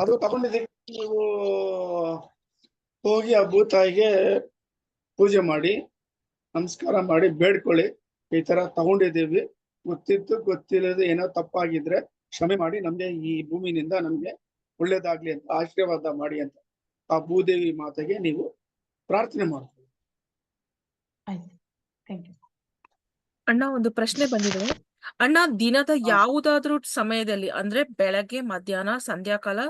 ಅದು ತಗೊಂಡಿದ್ದಕ್ಕೆ ನೀವು ಹೋಗಿ ಆ ಭೂತಾಯಿಗೆ ಪೂಜೆ ಮಾಡಿ ನಮಸ್ಕಾರ ಮಾಡಿ ಬೇಡ್ಕೊಳ್ಳಿ. ಈ ತರ ತಗೊಂಡಿದ್ದೀವಿ, ಗೊತ್ತಿದ್ದು ಗೊತ್ತಿಲ್ಲದೆ ಏನೋ ತಪ್ಪಾಗಿದ್ರೆ ಕ್ಷಮೆ ಮಾಡಿ, ನಮ್ಗೆ ಈ ಭೂಮಿನಿಂದ ನಮ್ಗೆ ಒಳ್ಳೇದಾಗ್ಲಿ ಅಂತ ಆಶೀರ್ವಾದ ಮಾಡಿ ಅಂತ ಆ ಭೂದೇವಿ ಮಾತೆಗೆ ನೀವು ಪ್ರಾರ್ಥನೆ ಮಾಡ್ತೀವಿ. ಅಣ್ಣ ಒಂದು ಪ್ರಶ್ನೆ ಬಂದಿದೆ ಅಣ್ಣ. ದಿನದ ಯಾವುದಾದ್ರೂ ಸಮಯದಲ್ಲಿ, ಅಂದ್ರೆ ಬೆಳಗ್ಗೆ, ಮಧ್ಯಾಹ್ನ, ಸಂಧ್ಯಾಕಾಲ,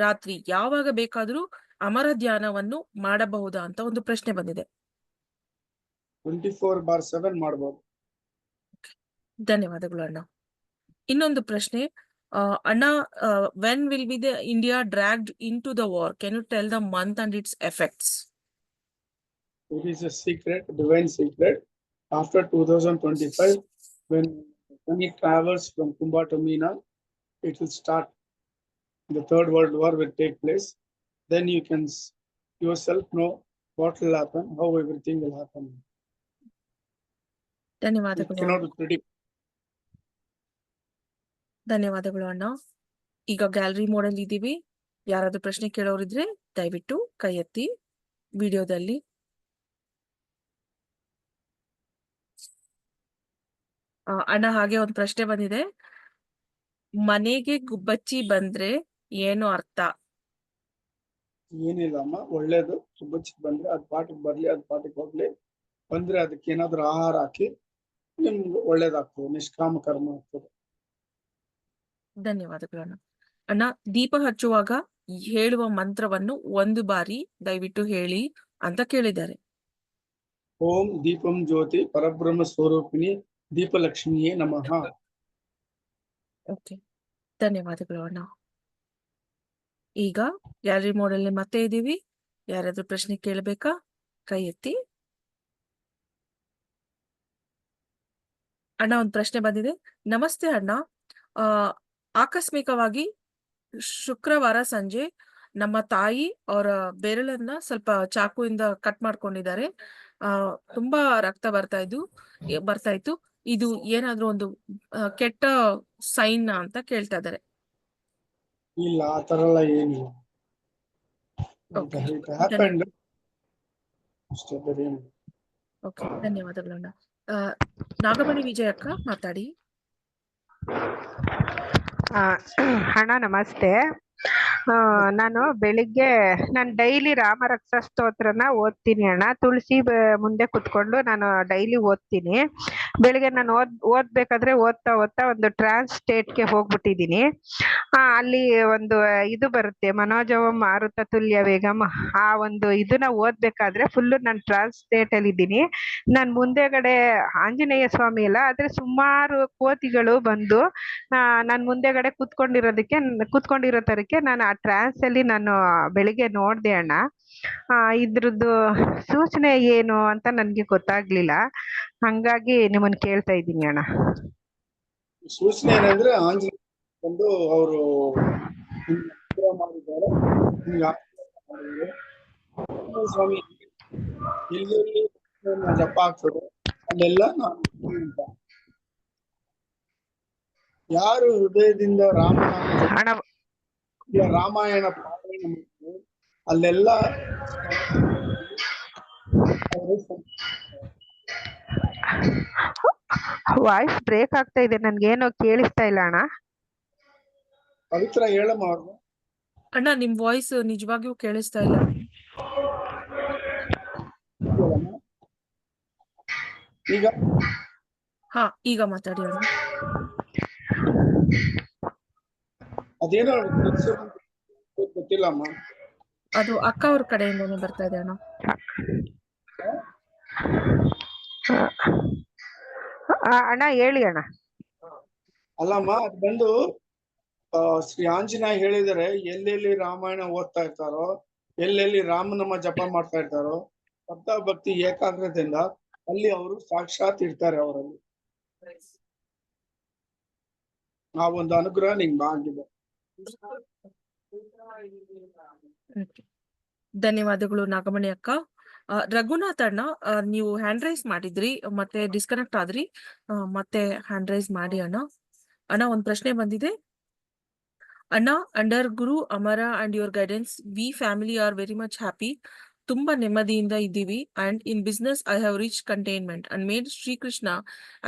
ರಾತ್ರಿ ಯಾವಾಗ ಬೇಕಾದ್ರೂ ಅಮರ ಧ್ಯಾನವನ್ನು ಮಾಡಬಹುದಾ ಅಂತ ಒಂದು ಪ್ರಶ್ನೆ ಬಂದಿದೆ. 24/7 ಮಾಡ್ಬೋದು. ಧನ್ಯವಾದಗಳು ಅಣ್ಣ. ಇನ್ನೊಂದು ಪ್ರಶ್ನೆ, ಅಣ್ಣ, when will be the India dragged in to the war? Can you tell the month and its effects? It is a secret, divine secret. After 2025, when he travels from Kumbha to Meena, it will start. The Third World War will take place. Then you can yourself know what will happen, how everything will happen. ಧನ್ಯವಾದಗಳು. Cannot predict. ಧನ್ಯವಾದಗಳು ಅಣ್ಣ. ಈಗ gallery ಮೋಡಲ್ಲಿ ಇದ್ದೀವಿ. ಯಾರಾದ್ರೂ ಪ್ರಶ್ನೆ ಕೇಳೋರಿದ್ರೆ ದಯವಿಟ್ಟು ಕೈ ಎತ್ತಿ ವಿಡಿಯೋದಲ್ಲಿ. ಅಣ್ಣ, ಹಾಗೆ ಒಂದು ಪ್ರಶ್ನೆ ಬಂದಿದೆ. ಮನೆಗೆ ಗುಬ್ಬಚ್ಚಿ ಬಂದ್ರೆ ಏನು ಅರ್ಥ? ಏನಿಲ್ಲ ಅಮ್ಮ, ಒಳ್ಳೇದು. ಗುಬ್ಬಚ್ಚಿ ಬಂದ್ರೆ ಅದ್ ಪಾಠಕ್ಕೆ ಬರ್ಲಿ, ಅದ್ ಪಾಠಕ್ಕೆ ಹೋಗ್ಲಿ. ಬಂದ್ರೆ ಅದಕ್ಕೆ ಏನಾದ್ರು ಆಹಾರ ಹಾಕಿ ನಿಮ್ಗೆ ಒಳ್ಳೇದಾಗ್ತದೆ, ನಿಷ್ಕಾಮ ಕರ್ಮ ಆಗ್ತದೆ. ಧನ್ಯವಾದಗಳು ಅಣ್ಣ. ಅಣ್ಣ, ದೀಪ ಹಚ್ಚುವಾಗ ಹೇಳುವ ಮಂತ್ರವನ್ನು ಒಂದು ಬಾರಿ ದಯವಿಟ್ಟು ಹೇಳಿ ಅಂತ ಕೇಳಿದ್ದಾರೆ. ಓಂ ದೀಪಂ ಜ್ಯೋತಿ ಪರಬ್ರಹ್ಮ ಸ್ವರೂಪಿಣಿ ದೀಪಲಕ್ಷ್ಮಿಯೇ ನಮಃ. ಓಕೆ, ಧನ್ಯವಾದಗಳು ಅಣ್ಣ. ಈಗ ಗ್ಯಾಲರಿ ಮೋಡಲ್ಲಿ ಮತ್ತೆ ಇದ್ದೀವಿ. ಯಾರಾದ್ರೂ ಪ್ರಶ್ನೆ ಕೇಳಬೇಕಾ? ಕೈ ಎತ್ತಿ. ಅಣ್ಣ, ಒಂದು ಪ್ರಶ್ನೆ ಬಂದಿದೆ. ನಮಸ್ತೆ ಅಣ್ಣ, ಆಕಸ್ಮಿಕವಾಗಿ ಶುಕ್ರವಾರ ಸಂಜೆ ನಮ್ಮ ತಾಯಿ ಅವರ ಬೆರಳನ್ನ ಸ್ವಲ್ಪ ಚಾಕುವಿಂದ ಕಟ್ ಮಾಡ್ಕೊಂಡಿದ್ದಾರೆ. ತುಂಬಾ ರಕ್ತ ಬರ್ತಾ ಇತ್ತು. ಇದು ಏನಾದ್ರೂ ಒಂದು ಕೆಟ್ಟ ಸೈನ್ ಅಂತ ಕೇಳ್ತಾ ಇದ್ದಾರೆ. ಇಲ್ಲ, ಆ ತರ ಎಲ್ಲ ಏನಿಲ್ಲ. Okay. It happened. ಅಷ್ಟೇ, ಬೇರೆ ಏನಿಲ್ಲ. ಓಕೆ, ಧನ್ಯವಾದಗಳಣ್ಣ. ನಾಗಮಣಿ ವಿಜಯ್ ಅಕ್ಕ ಮಾತಾಡಿ. ಅಣ್ಣ ನಮಸ್ತೆ. ನಾನು ಬೆಳಿಗ್ಗೆ ಡೈಲಿ ರಾಮರಕ್ಷಾ ಸ್ತೋತ್ರನ ಓದ್ತೀನಿ ಅಣ್ಣ. ತುಳಸಿ ಮುಂದೆ ಕುತ್ಕೊಂಡು ನಾನು ಡೈಲಿ ಓದ್ತೀನಿ. ಬೆಳಿಗ್ಗೆ ನಾನು ಓದ್ಬೇಕಾದ್ರೆ ಓದ್ತಾ ಒಂದು ಟ್ರಾನ್ಸ್ ಸ್ಟೇಟ್ಗೆ ಹೋಗ್ಬಿಟ್ಟಿದ್ದೀನಿ. ಅಲ್ಲಿ ಒಂದು ಇದು ಬರುತ್ತೆ, ಮನೋಜವಂ ಮಾರುತ ತುಲ್ಯ ವೇಗಂ. ಆ ಒಂದು ಇದನ್ನ ಓದ್ಬೇಕಾದ್ರೆ ಫುಲ್ಲು ನಾನು ಟ್ರಾನ್ಸ್ ಸ್ಟೇಟ್ ಅಲ್ಲಿ ಇದ್ದೀನಿ. ನಾನು ಮುಂದೆಗಡೆ ಆಂಜನೇಯ ಸ್ವಾಮಿ ಇಲ್ಲ, ಆದ್ರೆ ಸುಮಾರು ಕೋತಿಗಳು ಬಂದು ನಾನು ಮುಂದೆಗಡೆ ಕೂತ್ಕೊಂಡಿರೋ ತರಕ್ಕೆ ನಾನು ಆ ಟ್ರಾನ್ಸ್ ಅಲ್ಲಿ ನಾನು ಬೆಳಿಗ್ಗೆ ನೋಡ್ದೆ ಅಣ್ಣ. ಇದ್ರದ್ದು ಸೂಚನೆ ಏನು ಅಂತ ನನ್ಗೆ ಗೊತ್ತಾಗ್ಲಿಲ್ಲ, ಹಂಗಾಗಿ ನಿಮ್ಮನ್ನ ಕೇಳ್ತಾ ಇದ್ದೀನಿ ಅಣ್ಣ. ಸೂಚನೆ ಏನಂದ್ರೆ ಆಂಜನೇಯ ಬಂದು ಅವರು ಮಾಡಿದ್ದಾರೆ, ನಿಮ್ಗೆ ಆಶೀರ್ವಾದ ಮಾಡಿದ್ದಾರೆ. ಆಂಜನೇಯ ಸ್ವಾಮಿ ಎಲ್ಲೆಲ್ಲಿ ಜಪ ಆಗ್ತದೆ ಅಲ್ಲೆಲ್ಲ ನಾನು ಅಂತ. ಯಾರು ಹೃದಯದಿಂದ ರಾಮನಾಮ ಅಣ್ಣ ರಾಮಾಯಣ ಪಾರಾಯಣ ಮಾಡ್ತಾರೆ ಅಲ್ಲೆಲ್ಲ ವಾಯ್ಸ್ ಬ್ರೇಕ್ ಆಗ್ತಾ ಇದೆ, ನನ್ಗೇನೋ ಕೇಳಿಸ್ತಾ ಇಲ್ಲ ಅಣ್ಣ. ಪವಿತ್ರ ಹೇಳಮ್ಮ ಅವ್ರು. ಅಣ್ಣ, ನಿಮ್ ವಾಯ್ಸ್ ನಿಜವಾಗಿಯೂ ಕೇಳಿಸ್ತಾ ಇಲ್ಲ. ಈಗ ಹಾ, ಈಗ ಮಾತಾಡಿ ಅಣ್ಣ. ಅದೇನೋ ಗೊತ್ತಿಲ್ಲಮ್ಮ. ಅದು ಅಕ್ಕ ಅವ್ರ ಕಡೆಯಿಂದಾನೇ ಬರ್ತಾ ಇದೆ ಅಣ್ಣ. ಅಣ್ಣ ಹೇಳಿ ಅಣ್ಣ. ಅಲ್ಲಮ್ಮ, ಅದು ಬಂದು ಶ್ರೀ ಆಂಜನೇಯ ಹೇಳಿದರೆ ಎಲ್ಲೆಲ್ಲಿ ರಾಮಾಯಣ ಓದ್ತಾ ಇರ್ತಾರೋ, ಎಲ್ಲೆಲ್ಲಿ ರಾಮನಾಮ ಜಪ ಮಾಡ್ತಾ ಇರ್ತಾರೋ, ಶ್ರದ್ಧಾ ಭಕ್ತಿ ಏಕಾಗ್ರತೆಯಿಂದ ಅಲ್ಲಿ ಅವರು ಸಾಕ್ಷಾತ್ ಇರ್ತಾರೆ. ಅವರಲ್ಲಿ ಆ ಒಂದು ಅನುಗ್ರಹ ನಿಂಗೆ ಆಗಿದೆ. ಧನ್ಯವಾದಗಳು ನಾಗಮಣಿ ಅಕ್ಕ. ರಘುನಾಥ್ ಅಣ್ಣ, ನೀವು ಹ್ಯಾಂಡ್ ರೈಸ್ ಮಾಡಿದ್ರಿ, ಮತ್ತೆ ಡಿಸ್ಕನೆಕ್ಟ್ ಆದ್ರಿ. ಮತ್ತೆ ಹ್ಯಾಂಡ್ ರೈಸ್ ಮಾಡಿ ಅಣ್ಣ. ಅಣ್ಣ, ಒಂದ್ ಪ್ರಶ್ನೆ ಬಂದಿದೆ. ಅಣ್ಣ, under Guru Amara and your guidance we family are very much happy. ತುಂಬಾ ನೆಮ್ಮದಿಯಿಂದ ಇದ್ದೀವಿ. And in business I have reach containment and made Srikrishna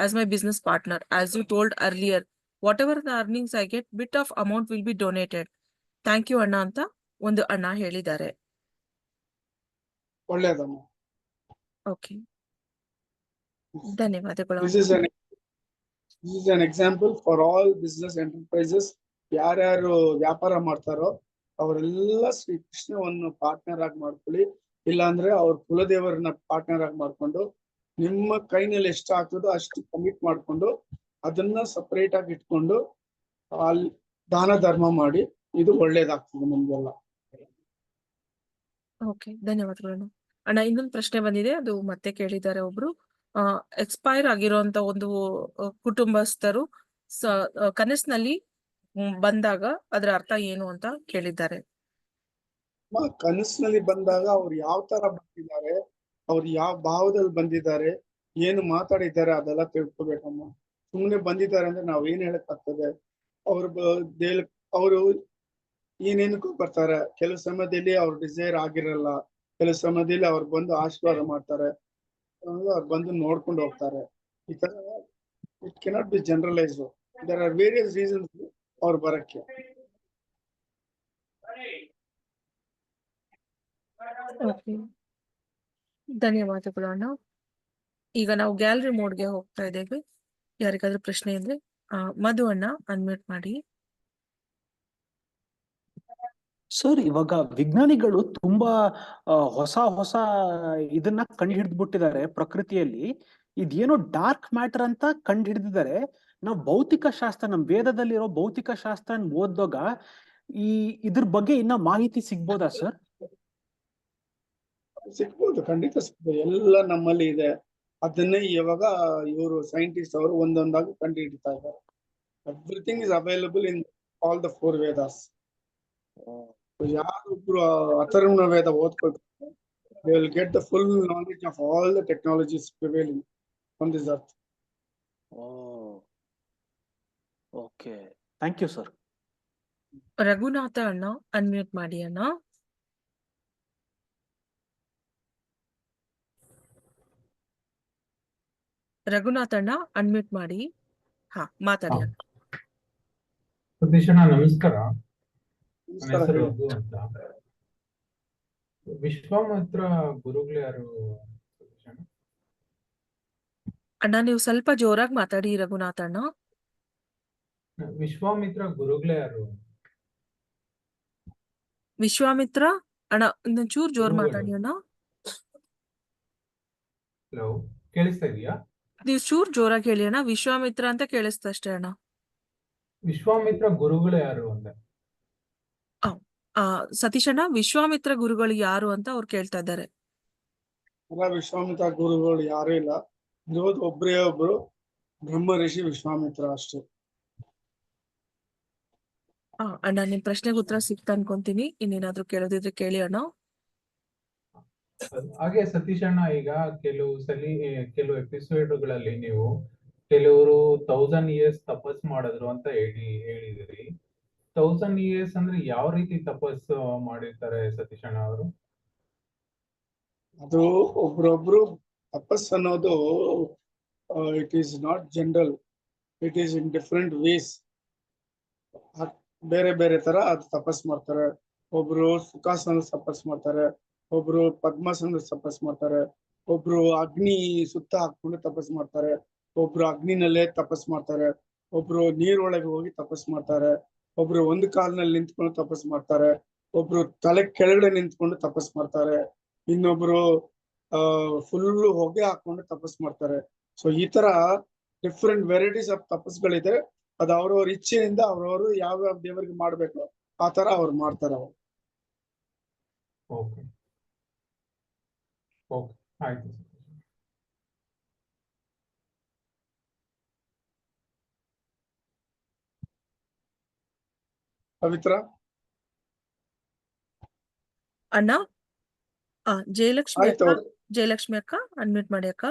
as my business partner as you told earlier. Whatever the earnings I get, bit of amount will be donated. Thank you ಅಣ್ಣ ಅಂತ ಒಂದು ಅಣ್ಣ ಹೇಳಿದ್ದಾರೆ. ಒಳ್ಳೇದಮ್ಮ. Okay, ಧನ್ಯವಾದಗಳು. This is an example for all business enterprises. ಯಾರ್ಯಾರು ವ್ಯಾಪಾರ ಮಾಡ್ತಾರೋ ಅವರೆಲ್ಲ ಶ್ರೀ ಕೃಷ್ಣವನ್ನು ಪಾರ್ಟ್ನರ್ ಆಗಿ ಮಾಡ್ಕೊಳ್ಳಿ. ಇಲ್ಲಾಂದ್ರೆ ಅವ್ರ ಕುಲದೇವರನ್ನ ಪಾರ್ಟ್ನರ್ ಆಗಿ ಮಾಡ್ಕೊಂಡು ನಿಮ್ಮ ಕೈನಲ್ಲಿ ಎಷ್ಟು ಆಗ್ತದೋ ಅಷ್ಟು ಕಮಿಟ್ ಮಾಡ್ಕೊಂಡು ಅದನ್ನ ಸಪರೇಟ್ ಆಗಿ ಇಟ್ಕೊಂಡು ಅಲ್ಲಿ ದಾನ ಧರ್ಮ ಮಾಡಿ. ಇದು ಒಳ್ಳೇದಾಗ್ತದೆ ನಿಮ್ಗೆಲ್ಲ. ಓಕೆ, ಧನ್ಯವಾದಗಳು ಅಣ್ಣ. ಇನ್ನೊಂದು ಪ್ರಶ್ನೆ ಬಂದಿದೆ, ಅದು ಮತ್ತೆ ಕೇಳಿದ್ದಾರೆ ಒಬ್ರು. ಎಕ್ಸ್ಪೈರ್ ಆಗಿರುವಂತ ಒಂದು ಕುಟುಂಬಸ್ಥರು ಕನಸಿನಲ್ಲಿ ಬಂದಾಗ ಅದರ ಅರ್ಥ ಏನು ಅಂತ ಕೇಳಿದ್ದಾರೆ. ಕನಸಿನಲ್ಲಿ ಬಂದಾಗ ಅವ್ರು ಯಾವ ತರ ಬಂದಿದ್ದಾರೆ, ಅವ್ರು ಯಾವ ಭಾವದಲ್ಲಿ ಬಂದಿದ್ದಾರೆ, ಏನು ಮಾತಾಡಿದ್ದಾರೆ ಅದೆಲ್ಲ ತಿಳ್ಕೊಬೇಕಮ್ಮ. ಸುಮ್ಮನೆ ಬಂದಿದ್ದಾರೆ ಅಂದ್ರೆ ನಾವ್ ಏನ್ ಹೇಳಕ್ ಆಗ್ತದೆ. ಅವರು ಏನೇನಕ್ಕೂ ಬರ್ತಾರೆ. ಕೆಲವು ಸಮಯದಲ್ಲಿ ಅವ್ರ ಡಿಸೈರ್ ಆಗಿರಲ್ಲ, ಕೆಲವು ಸಮಯದಲ್ಲಿ ಅವ್ರು ಬಂದು ಆಶೀರ್ವಾದ ಮಾಡ್ತಾರೆ, ಅವ್ರು ಬಂದು ನೋಡ್ಕೊಂಡು ಹೋಗ್ತಾರೆ. ಈ ತರ it cannot be generalise. There are various reasons ಅವ್ರು ಬರಕ್ಕೆ. ಧನ್ಯವಾದಗಳು ಅಣ್ಣ. ಈಗ ನಾವು ಗ್ಯಾಲರಿ ಮೋಡ್ಗೆ ಹೋಗ್ತಾ ಇದ್ದೇವೆ. ಯಾರಿಗಾದ್ರೂ ಪ್ರಶ್ನೆ ಇದ್ರೆ ಮಧು ಅಣ್ಣ ಅನ್ಮ್ಯೂಟ್ ಮಾಡಿ. ಸರ್, ಇವಾಗ ವಿಜ್ಞಾನಿಗಳು ತುಂಬಾ ಹೊಸ ಇದನ್ನ ಕಂಡು ಹಿಡಿದ್ಬಿಟ್ಟಿದ್ದಾರೆ ಪ್ರಕೃತಿಯಲ್ಲಿ. ಇದೇನೋ ಡಾರ್ಕ್ ಮ್ಯಾಟರ್ ಅಂತ ಕಂಡು ಹಿಡಿದಿದ್ದಾರೆ. ನಾವು ಭೌತಿಕ ಶಾಸ್ತ್ರ, ನಮ್ ವೇದದಲ್ಲಿರೋ ಭೌತಿಕ ಶಾಸ್ತ್ರ ಓದಿದಾಗ ಇದ್ರ ಬಗ್ಗೆ ಇನ್ನ ಮಾಹಿತಿ ಸಿಗ್ಬೋದಾ ಸರ್? ಸಿಗ್ಬೋದು, ಖಂಡಿತ ಸಿಗ್ಬೋದು. ಎಲ್ಲ ನಮ್ಮಲ್ಲಿ ಇದೆ. ಅದನ್ನೇ ಇವಾಗ ಇವರು ಸೈಂಟಿಸ್ಟ್ ಅವರು ಒಂದೊಂದಾಗಿ ಕಂಡು ಹಿಡಿತಾ ಇದ್ದಾರೆ. Everything is available in all the 4 Vedas. ಯಾರೊಬ್ರು ಅಥರ್ವಣ ವೇದ ಓದ್ಕೊಳ್ತಾರೆ, they will get the full knowledge of all the technologies prevailing on this earth. Okay, thank you sir. Raghunatha ಅಣ್ಣ ಅನ್ಮ್ಯೂಟ್ ಮಾಡಿ ಅಣ್ಣ. ರಘುನಾಥ್ ಅಣ್ಣ ಅನ್ಮ್ಯೂಟ್ ಮಾಡಿ. ಮಾತಾಡಿ ಅಣ್ಣ. ಸತೀಶ್ ಅಣ್ಣ ನಮಸ್ಕಾರ. ನನ್ನ ನಮಸ್ಕಾರ ಹೆಸರು ಹೇಳಿ. ರಘು ಅಂತ. ವಿಶ್ವಾಮಿತ್ರ ಗುರುಗಳು ಯಾರು ಸತೀಶ್ ಅಣ್ಣ? ಅಣ್ಣ ನೀವು ಸ್ವಲ್ಪ ಜೋರಾಗಿ ಮಾತಾಡಿ ರಘುನಾಥ್ ಅಣ್ಣ. ವಿಶ್ವಾಮಿತ್ರ ಗುರುಗಳು ಯಾರು? ವಿಶ್ವಾಮಿತ್ರ ಅಣ್ಣ ಒಂಚೂರು ಜೋರ್ ಗುರುಗಳು. ಮಾತಾಡಿ ಅಣ್ಣ. ಹಲೋ, ಕೇಳಿಸ್ತಾ ಇದೆಯಾ? ನೀವು ಚೂರ್ ಜೋರಾಗಿ ಹೇಳಿ ಅಣ್ಣ. ವಿಶ್ವಾಮಿತ್ರ ಅಂತ ಕೇಳಿಸ್ತ ಅಷ್ಟೇ ಅಣ್ಣ. ವಿಶ್ವಾಮಿತ್ರ ಗುರುಗಳು ಯಾರು ಅಂದೆ. ಸತೀಶ್ ಅಣ್ಣ, ವಿಶ್ವಾಮಿತ್ರ ಗುರುಗಳು ಯಾರು ಅಂತ ಅವ್ರು ಕೇಳ್ತಾ ಇದ್ದಾರೆ. ವಿಶ್ವಾಮಿತ್ರ ಗುರುಗಳು ಯಾರು ಇಲ್ಲ, ಇರೋದು ಒಬ್ಬರೇ ಒಬ್ರು ಬ್ರಹ್ಮ ಋಷಿ ವಿಶ್ವಾಮಿತ್ರ ಅಷ್ಟೇ. ಅಣ್ಣ ನಿಮ್ ಪ್ರಶ್ನೆಗೆ ಉತ್ತರ ಸಿಕ್ತ ಅನ್ಕೊಂತೀನಿ. ಇನ್ನೇನಾದ್ರೂ ಕೇಳೋದಿದ್ರೆ ಕೇಳಿ ಅಣ್ಣ. ಹಾಗೆ ಸತೀಶ್ ಅಣ್ಣ, ಈಗ ಕೆಲವು ಎಪಿಸೋಡ್ಗಳಲ್ಲಿ ನೀವು ಕೆಲವರು 1000 years ತಪಸ್ ಮಾಡಿದ್ರು ಅಂತ ಹೇಳಿದಿರಿ. 1000 years ಅಂದ್ರೆ ಯಾವ ರೀತಿ ತಪಸ್ಸು ಮಾಡಿರ್ತಾರೆ ಸತೀಶ್ ಅಣ್ಣ ಅವರು? ಅದು ಒಬ್ರೊಬ್ರು ತಪಸ್ ಅನ್ನೋದು it is not general, it is in different ways. ಬೇರೆ ಬೇರೆ ತರ ಅದು ತಪಸ್ ಮಾಡ್ತಾರೆ. ಒಬ್ರು ಸುಖಾಸನ ತಪಸ್ ಮಾಡ್ತಾರೆ, ಒಬ್ರು ಪದ್ಮಾಸನ ತಪಸ್ ಮಾಡ್ತಾರೆ, ಒಬ್ರು ಅಗ್ನಿ ಸುತ್ತ ಹಾಕೊಂಡು ತಪಸ್ ಮಾಡ್ತಾರೆ, ಒಬ್ರು ಅಗ್ನಿನಲ್ಲೇ ತಪಸ್ ಮಾಡ್ತಾರೆ, ಒಬ್ರು ನೀರೊಳಗೆ ಹೋಗಿ ತಪಸ್ ಮಾಡ್ತಾರೆ, ಒಬ್ರು ಒಂದು ಕಾಲಿನಲ್ಲಿ ನಿಂತ್ಕೊಂಡು ತಪಸ್ ಮಾಡ್ತಾರೆ, ಒಬ್ರು ತಲೆ ಕೆಳಗಡೆ ನಿಂತ್ಕೊಂಡು ತಪಸ್ ಮಾಡ್ತಾರೆ, ಇನ್ನೊಬ್ರು ಫುಲ್ ಹೊಗೆ ಹಾಕೊಂಡು ತಪಸ್ ಮಾಡ್ತಾರೆ. ಸೊ ಈ ತರ ಡಿಫ್ರೆಂಟ್ ವೆರೈಟೀಸ್ ಆಫ್ ತಪಸ್ಗಳಿದೆ. ಅದು ಅವ್ರವ್ರ ಇಚ್ಛೆಯಿಂದ ಅವ್ರವ್ರು ಯಾವ್ಯಾವ ದೇವರಿಗೆ ಮಾಡ್ಬೇಕು ಆ ತರ ಅವ್ರು ಮಾಡ್ತಾರೆ. ಅವ್ರು ಓಕೆ ಓಕೆ ಆಯ್ತು. ಪವಿತ್ರ ಅಣ್ಣ ಜಯಲಕ್ಷ್ಮಿ ಆಯ್ತು. ಅಕ್ಕ, ಜಯಲಕ್ಷ್ಮಿ ಅಕ್ಕ ಅನ್ಮ್ಯೂಟ್ ಮಾಡಿ ಅಕ್ಕ.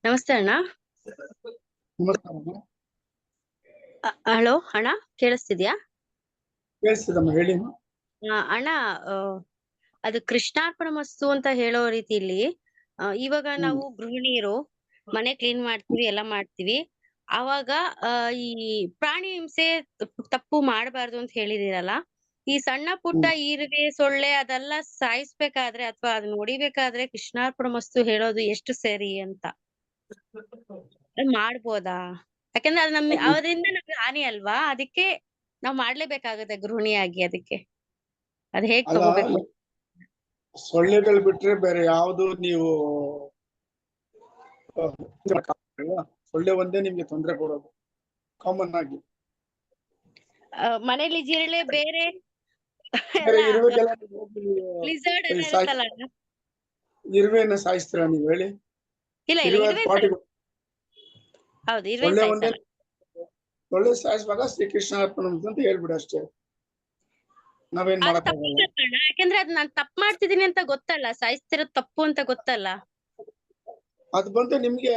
ನಮಸ್ತೆ ಅಣ್ಣ. ನಮಸ್ಕಾರ. ಹಲೋ ಅಣ್ಣ, ಕೇಳಿಸ್ತಿದ್ಯಾ? ಕೇಳಿಸ್ತಿದಮ್ಮ, ಹೇಳಿ. ಅಣ್ಣ, ಅದು ಕೃಷ್ಣಾರ್ಪಣ ಮಸ್ತು ಅಂತ ಹೇಳೋ ರೀತಿಲಿ ಇವಾಗ ನಾವು ಗೃಹಿಣಿಯರು ಮನೆ ಕ್ಲೀನ್ ಮಾಡ್ತೀವಿ, ಎಲ್ಲ ಮಾಡ್ತೀವಿ. ಆವಾಗ ಈ ಪ್ರಾಣಿ ಹಿಂಸೆ ತಪ್ಪು ಮಾಡಬಾರ್ದು ಅಂತ ಹೇಳಿದಿರಲ್ಲ. ಈ ಸಣ್ಣ ಪುಟ್ಟ ಇರುವೆ, ಸೊಳ್ಳೆ ಅದೆಲ್ಲ ಸಾಯಿಸ್ಬೇಕಾದ್ರೆ ಅಥವಾ ಅದನ್ನ ಹೊಡಿಬೇಕಾದ್ರೆ ಕೃಷ್ಣಾರ್ಪಣ ಮಸ್ತು ಹೇಳೋದು ಎಷ್ಟು ಸರಿ ಅಂತ ಮಾಡ್ಬೋದಾ? ಯಾಕಂದ್ರೆ ಅದು ಅದರಿಂದ ನಮ್ಗೆ ಹಾನಿ ಅಲ್ವಾ, ಅದಕ್ಕೆ ನಾವ್ ಮಾಡ್ಲೇಬೇಕಾಗುತ್ತೆ ಗೃಹಿಣಿಯಾಗಿ. ಅದಕ್ಕೆ ಅದ್ ಹೇಗ್ ಅಲ್ಲ, ತಗೋಬೇಕು? ಸೊಳ್ಳೆಗಳು ಬಿಟ್ರೆ ಬೇರೆ ಯಾವ್ದು ನೀವು ಸೊಳ್ಳೆ ಒಂದೇ ನಿಮ್ಗೆ ತೊಂದರೆ ಕೊಡೋದು ಕಾಮನ್ ಆಗಿ. ಮನೇಲಿ ಜಿರಳೆ ಬೇರೆ ಲಿಸರ್ಡ್ ಎಲ್ಲ ಇರುತ್ತಲ್ಲ ಅಣ್ಣ. ಇರುವೆನ ಸಾಯಿಸ್ತೀರಾ ನೀವು ಹೇಳಿ? ಇಲ್ಲ ಇರುವೆ ಇರುವೆ ಪಾಟಿಗೆ ಹೌದು, ಇರುವೆ ಸೊಳ್ಳೆ ಒಂದೇ, ಸಾಯಿಸಲ್ಲ. ಸೊಳ್ಳೆ ಸಾಯಿಸುವಾಗ ಶ್ರೀಕೃಷ್ಣ ಅರ್ಪಣ ಅಂತ ಹೇಳ್ಬಿಡಿ ಅಷ್ಟೇ. ನಾವೇನ್ ಅದು ಮಾಡಕ್ಕಾಗಲ್ಲ. ತಪ್ಪಿಲ್ಲ, ಯಾಕಂದ್ರೆ ಅದ್ ನಾನ್ ತಪ್ಪು ಮಾಡ್ತಿದೀನಿ ಅಂತ ಗೊತ್ತಲ್ಲ, ಸಾಯಿಸ್ತಿರೋದ್ ತಪ್ಪು ಅಂತ ಗೊತ್ತಲ್ಲ. ಅದು ಬಂದು ನಿಮ್ಗೆ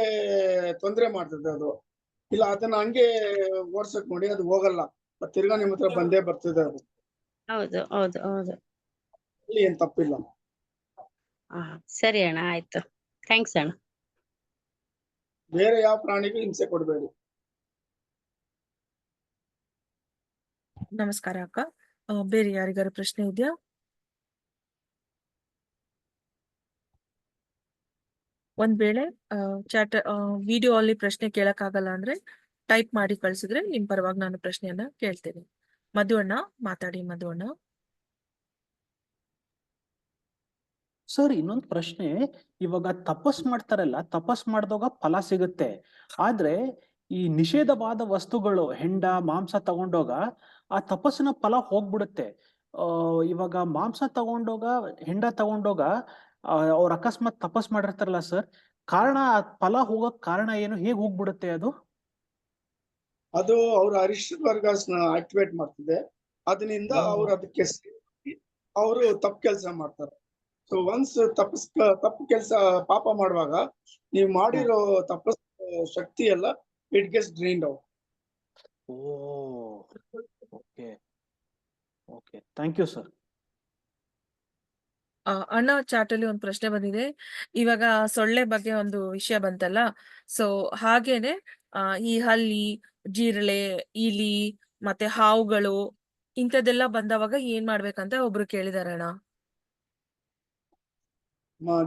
ತೊಂದರೆ ಮಾಡ್ತದೆ. ಅದು ಇಲ್ಲ, ಅದನ್ನ ಹಂಗೆ ಓಡ್ಸಕ್ ನೋಡಿ, ಅದು ಹೋಗಲ್ಲ, ಮತ್ತೆ ತಿರ್ಗಾ ನಿಮ್ ಹತ್ರ ಬಂದೇ ಬರ್ತದೆ. ಅದು ಹೌದು ಹೌದು ಹೌದು. ಇಲ್ಲಿ ಏನ್ ತಪ್ಪಿಲ್ಲ. ಸರಿ ಅಣ್ಣ, ಆಯ್ತು. ಥ್ಯಾಂಕ್ಸ್ ಅಣ್ಣ. ಬೇರೆ ಯಾವ ಪ್ರಾಣಿಗೂ ಹಿಂಸೆ ಕೊಡ್ಬೇಡಿ. ನಮಸ್ಕಾರ ಅಕ್ಕ. ಬೇರೆ ಯಾರಿಗಾರು ಪ್ರಶ್ನೆ ಇದೆಯಾ? ಒಂದ್ ವೇಳೆ ಚಾಟ್ ವಿಡಿಯೋ ಅಲ್ಲಿ ಪ್ರಶ್ನೆ ಕೇಳಕ್ ಆಗಲ್ಲ ಅಂದ್ರೆ ಟೈಪ್ ಮಾಡಿ ಕಳ್ಸಿದ್ರೆ ನಿಮ್ ಪರವಾಗಿ ನಾನು ಪ್ರಶ್ನೆಯನ್ನ ಕೇಳ್ತೇನೆ. ಮಧು ಅಣ್ಣ ಮಾತಾಡಿ. ಮಧು ಅಣ್ಣ. ಸರ್, ಇನ್ನೊಂದು ಪ್ರಶ್ನೆ. ಇವಾಗ ತಪಸ್ ಮಾಡ್ತಾರಲ್ಲ, ತಪಸ್ ಮಾಡಿದಾಗ ಫಲ ಸಿಗುತ್ತೆ. ಆದ್ರೆ ಈ ನಿಷೇಧವಾದ ವಸ್ತುಗಳು, ಹೆಂಡ ಮಾಂಸ ತಗೊಂಡೋಗ ಆ ತಪಸ್ಸಿನ ಫಲ ಹೋಗ್ಬಿಡುತ್ತೆ. ಇವಾಗ ಮಾಂಸ ತಗೊಂಡೋಗ, ಹೆಂಡ ತಗೊಂಡೋಗ ಅವ್ರ ಅಕಸ್ಮಾತ್ ತಪಸ್ ಮಾಡಿರ್ತಾರಲ್ಲ ಸರ್, ಕಾರಣ ಫಲ ಹೋಗಕ್ ಕಾರಣ ಏನು? ಹೇಗ್ ಹೋಗ್ಬಿಡುತ್ತೆ ಅದು? ಅದು ಅವ್ರ ಅರಿಷ್ಟದ ವರ್ಗಸ್ನ ಆಕ್ಟಿವೇಟ್ ಮಾಡ್ತದೆ. ಅದರಿಂದ ಅವ್ರು ಅದಕ್ಕೆ ಅವರು ತಪ್ಪು ಕೆಲಸ ಮಾಡ್ತಾರೆ. ಸೊ ಒನ್ಸ್ ತಪ್ಪು ಕೆಲಸ ಪಾಪ ಮಾಡುವಾಗ ನೀವು ಮಾಡಿರೋ ತಪಸ್ ಶಕ್ತಿ ಎಲ್ಲ it gets drained out. Okay okay, thank you sir. ಅಣ್ಣ ಚಾಟಲ್ಲಿ ಒಂದು ಪ್ರಶ್ನೆ ಬಂದಿದೆ. ಇವಾಗ ಸೊಳ್ಳೆ ಬಗ್ಗೆ ಒಂದು ವಿಷಯ ಬಂತಲ್ಲ, ಸೊ ಹಾಗೇನೆ ಈ ಹಲ್ಲಿ, ಜಿರಳೆ, ಇಲಿ ಮತ್ತೆ ಹಾವುಗಳು ಇಂಥದ್ದೆಲ್ಲ ಬಂದವಾಗ ಏನ್ ಮಾಡ್ಬೇಕಂತ ಒಬ್ರು ಕೇಳಿದಾರೆ ಅಣ್ಣ.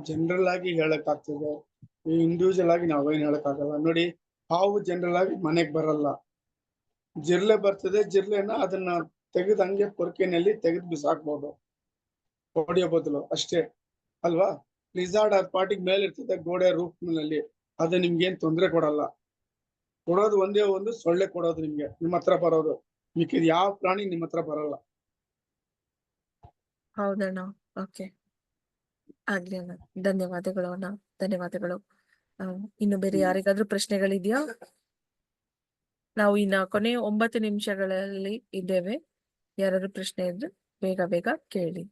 ಜನರಲ್ ಆಗಿ ಹೇಳಕ್ ಆಗ್ತದೆ, ಇಂಡಿವಿಜುವಲ್ ಆಗಿ ನಾವೇನ್ ಹೇಳಕ್ ಆಗಲ್ಲ. ನೋಡಿ, ಹಾವು ಜನರಲ್ ಆಗಿ ಮನೆಗ್ ಬರಲ್ಲ. ಜಿರ್ಲೆ ಬರ್ತದೆ, ಜಿರ್ಲೆನ ಅದನ್ನ ತೆಗೆದು ಹಂಗೆ ಪೊರ್ಕೆನಲ್ಲಿ ತೆಗೆದು ಬಿಸಾಕ್ಬಹುದು, ಹೊಡೆಯೋ ಬದಲು ಅಷ್ಟೇ ಅಲ್ವಾ. ಲಿಸಾರ್ಡ್ ಅದ್ ಪಾಟಿಗೆ ಮೇಲೆ ಇರ್ತದೆ ಗೋಡೆ ರೂಫ್ನಲ್ಲಿ, ಅದು ನಿಮ್ಗೇನ್ ತೊಂದರೆ ಕೊಡಲ್ಲ. ಕೊಡೋದು ಒಂದೇ ಒಂದು ಸೊಳ್ಳೆ ಕೊಡೋದು ನಿಮ್ಗೆ, ನಿಮ್ಮ ಹತ್ರ ಬರೋದು. ಮಿಕ್ಕಿದ ಯಾವ ಪ್ರಾಣಿ ನಿಮ್ಮ ಹತ್ರ ಬರಲ್ಲ. ಹೌದಣ್ಣ, ಓಕೆ, ಆಗ್ಲಿ ಅಣ್ಣ. ಧನ್ಯವಾದಗಳು ಅಣ್ಣ, ಧನ್ಯವಾದಗಳು. ಇನ್ನು ಬೇರೆ ಯಾರಿಗಾದ್ರೂ ಪ್ರಶ್ನೆಗಳಿದ್ಯಾ? ನಾವು ಇನ್ನ ಕೊನೆಯ 9 ನಿಮಿಷಗಳಲ್ಲಿ ಇದ್ದೇವೆ. ಯಾರಾದ್ರೂ ಪ್ರಶ್ನೆ ಇದ್ರೆ ಬೇಗ ಬೇಗ ಕೇಳಿ.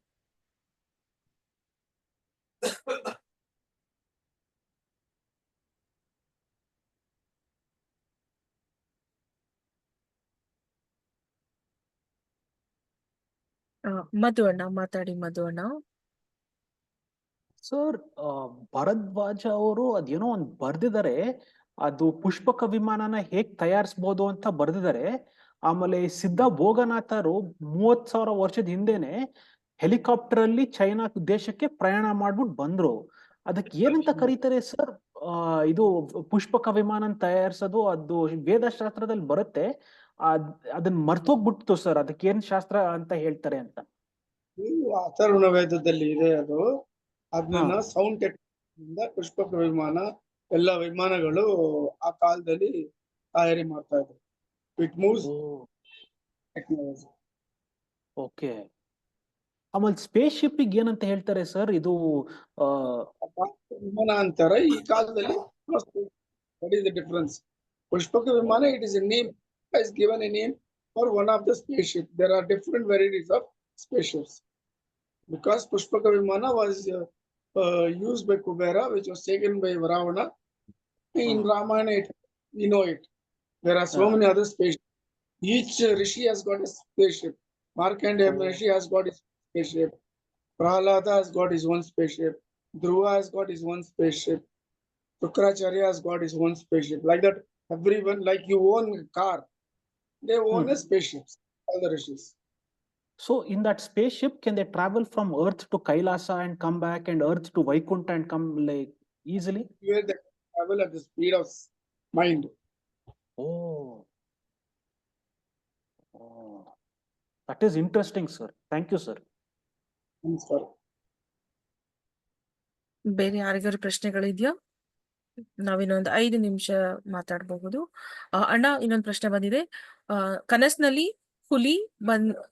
ಮಧು ಅಣ್ಣ ಮಾತಾಡಿ. ಮಧು ಅಣ್ಣ. ಸರ್, ಭರದ್ವಾಜ ಅವರು ಅದೇನೋ ಒಂದ್ ಬರ್ದಿದ್ದಾರೆ, ಅದು ಪುಷ್ಪಕ ವಿಮಾನನ ಹೇಗ್ ತಯಾರಿಸ್ಬೋದು ಅಂತ ಬರ್ದಿದ್ದಾರೆ. ಆಮೇಲೆ ಸಿದ್ಧ ಭೋಗನಾಥರು 30,000 ವರ್ಷದ ಹಿಂದೆನೆ ಹೆಲಿಕಾಪ್ಟರ್ ಅಲ್ಲಿ ಚೈನಾ ದೇಶಕ್ಕೆ ಪ್ರಯಾಣ ಮಾಡ್ಬಿಟ್ಟು ಬಂದ್ರು. ಅದಕ್ಕೆ ಏನಂತ ಕರೀತಾರೆ ಸರ್? ಇದು ಪುಷ್ಪಕ ವಿಮಾನ ತಯಾರಿಸೋದು, ಅದು ವೇದಶಾಸ್ತ್ರದಲ್ಲಿ ಬರುತ್ತೆ. ಅದನ್ನ ಮರ್ತೋಗ್ಬಿಡ್ತು ಸರ್, ಅದಕ್ಕೆ ಏನ್ ಶಾಸ್ತ್ರ ಅಂತ ಹೇಳ್ತಾರೆ ಅಂತ. ಅಥರ್ವಣ ವೇದದಲ್ಲಿ ಇದೆ ಅದು. ಅದನ್ನ ಸೌಂಡ್ ಟೆಕ್ನಿಂದ ಪುಷ್ಪಕ ವಿಮಾನ ಎಲ್ಲ ವಿಮಾನಗಳು ಆ ಕಾಲದಲ್ಲಿ ತಯಾರಿ ಮಾಡ್ತಾ ಇದ್ರು. It moves technology. ಓಕೆ. ಆಮೇಲೆ ಸ್ಪೇಸ್ ಶಿಪ್ ಏನಂತ ಹೇಳ್ತಾರೆ ಸರ್? ಇದು ವಿಮಾನ ಅಂತಾರೆ ಈ ಕಾಲದಲ್ಲಿ. What is the difference? Pushpaka Vimana, it is a name, is given a name for one of the spaceship. There are different varieties of spaceships, because Pushpaka Vimana was used by Kubera, which was taken by Ravana. In Ramayana, we know it. There are so many other spaceships. Each rishi has got a spaceship. Markandeya Rishi has got his spaceship. Prahalada has got his own spaceship. Dhruva has got his own spaceship. Shukracharya has got his own spaceship. Like that, everyone, like you own a car, they own a spaceship, all the rishis. So in that spaceship, can they travel from Earth to Kailasa and come back, and Earth to Vaikunta and come like easily? Where they travel at the speed of mind. Oh. That is interesting, sir. Thank you, sir. Namaskar. ಬೇರೆ ಯಾರಿಗಾದ್ರು ಪ್ರಶ್ನೆಗಳಿದ್ಯಾ? ನಾವಿನ್ನೊಂದು 5 ನಿಮಿಷ ಮಾತಾಡಬಹುದು. ಅಣ್ಣ, ಇನ್ನೊಂದು ಪ್ರಶ್ನೆ ಬಂದಿದೆ. ಕನಸಿನಲ್ಲಿ ಹುಲಿ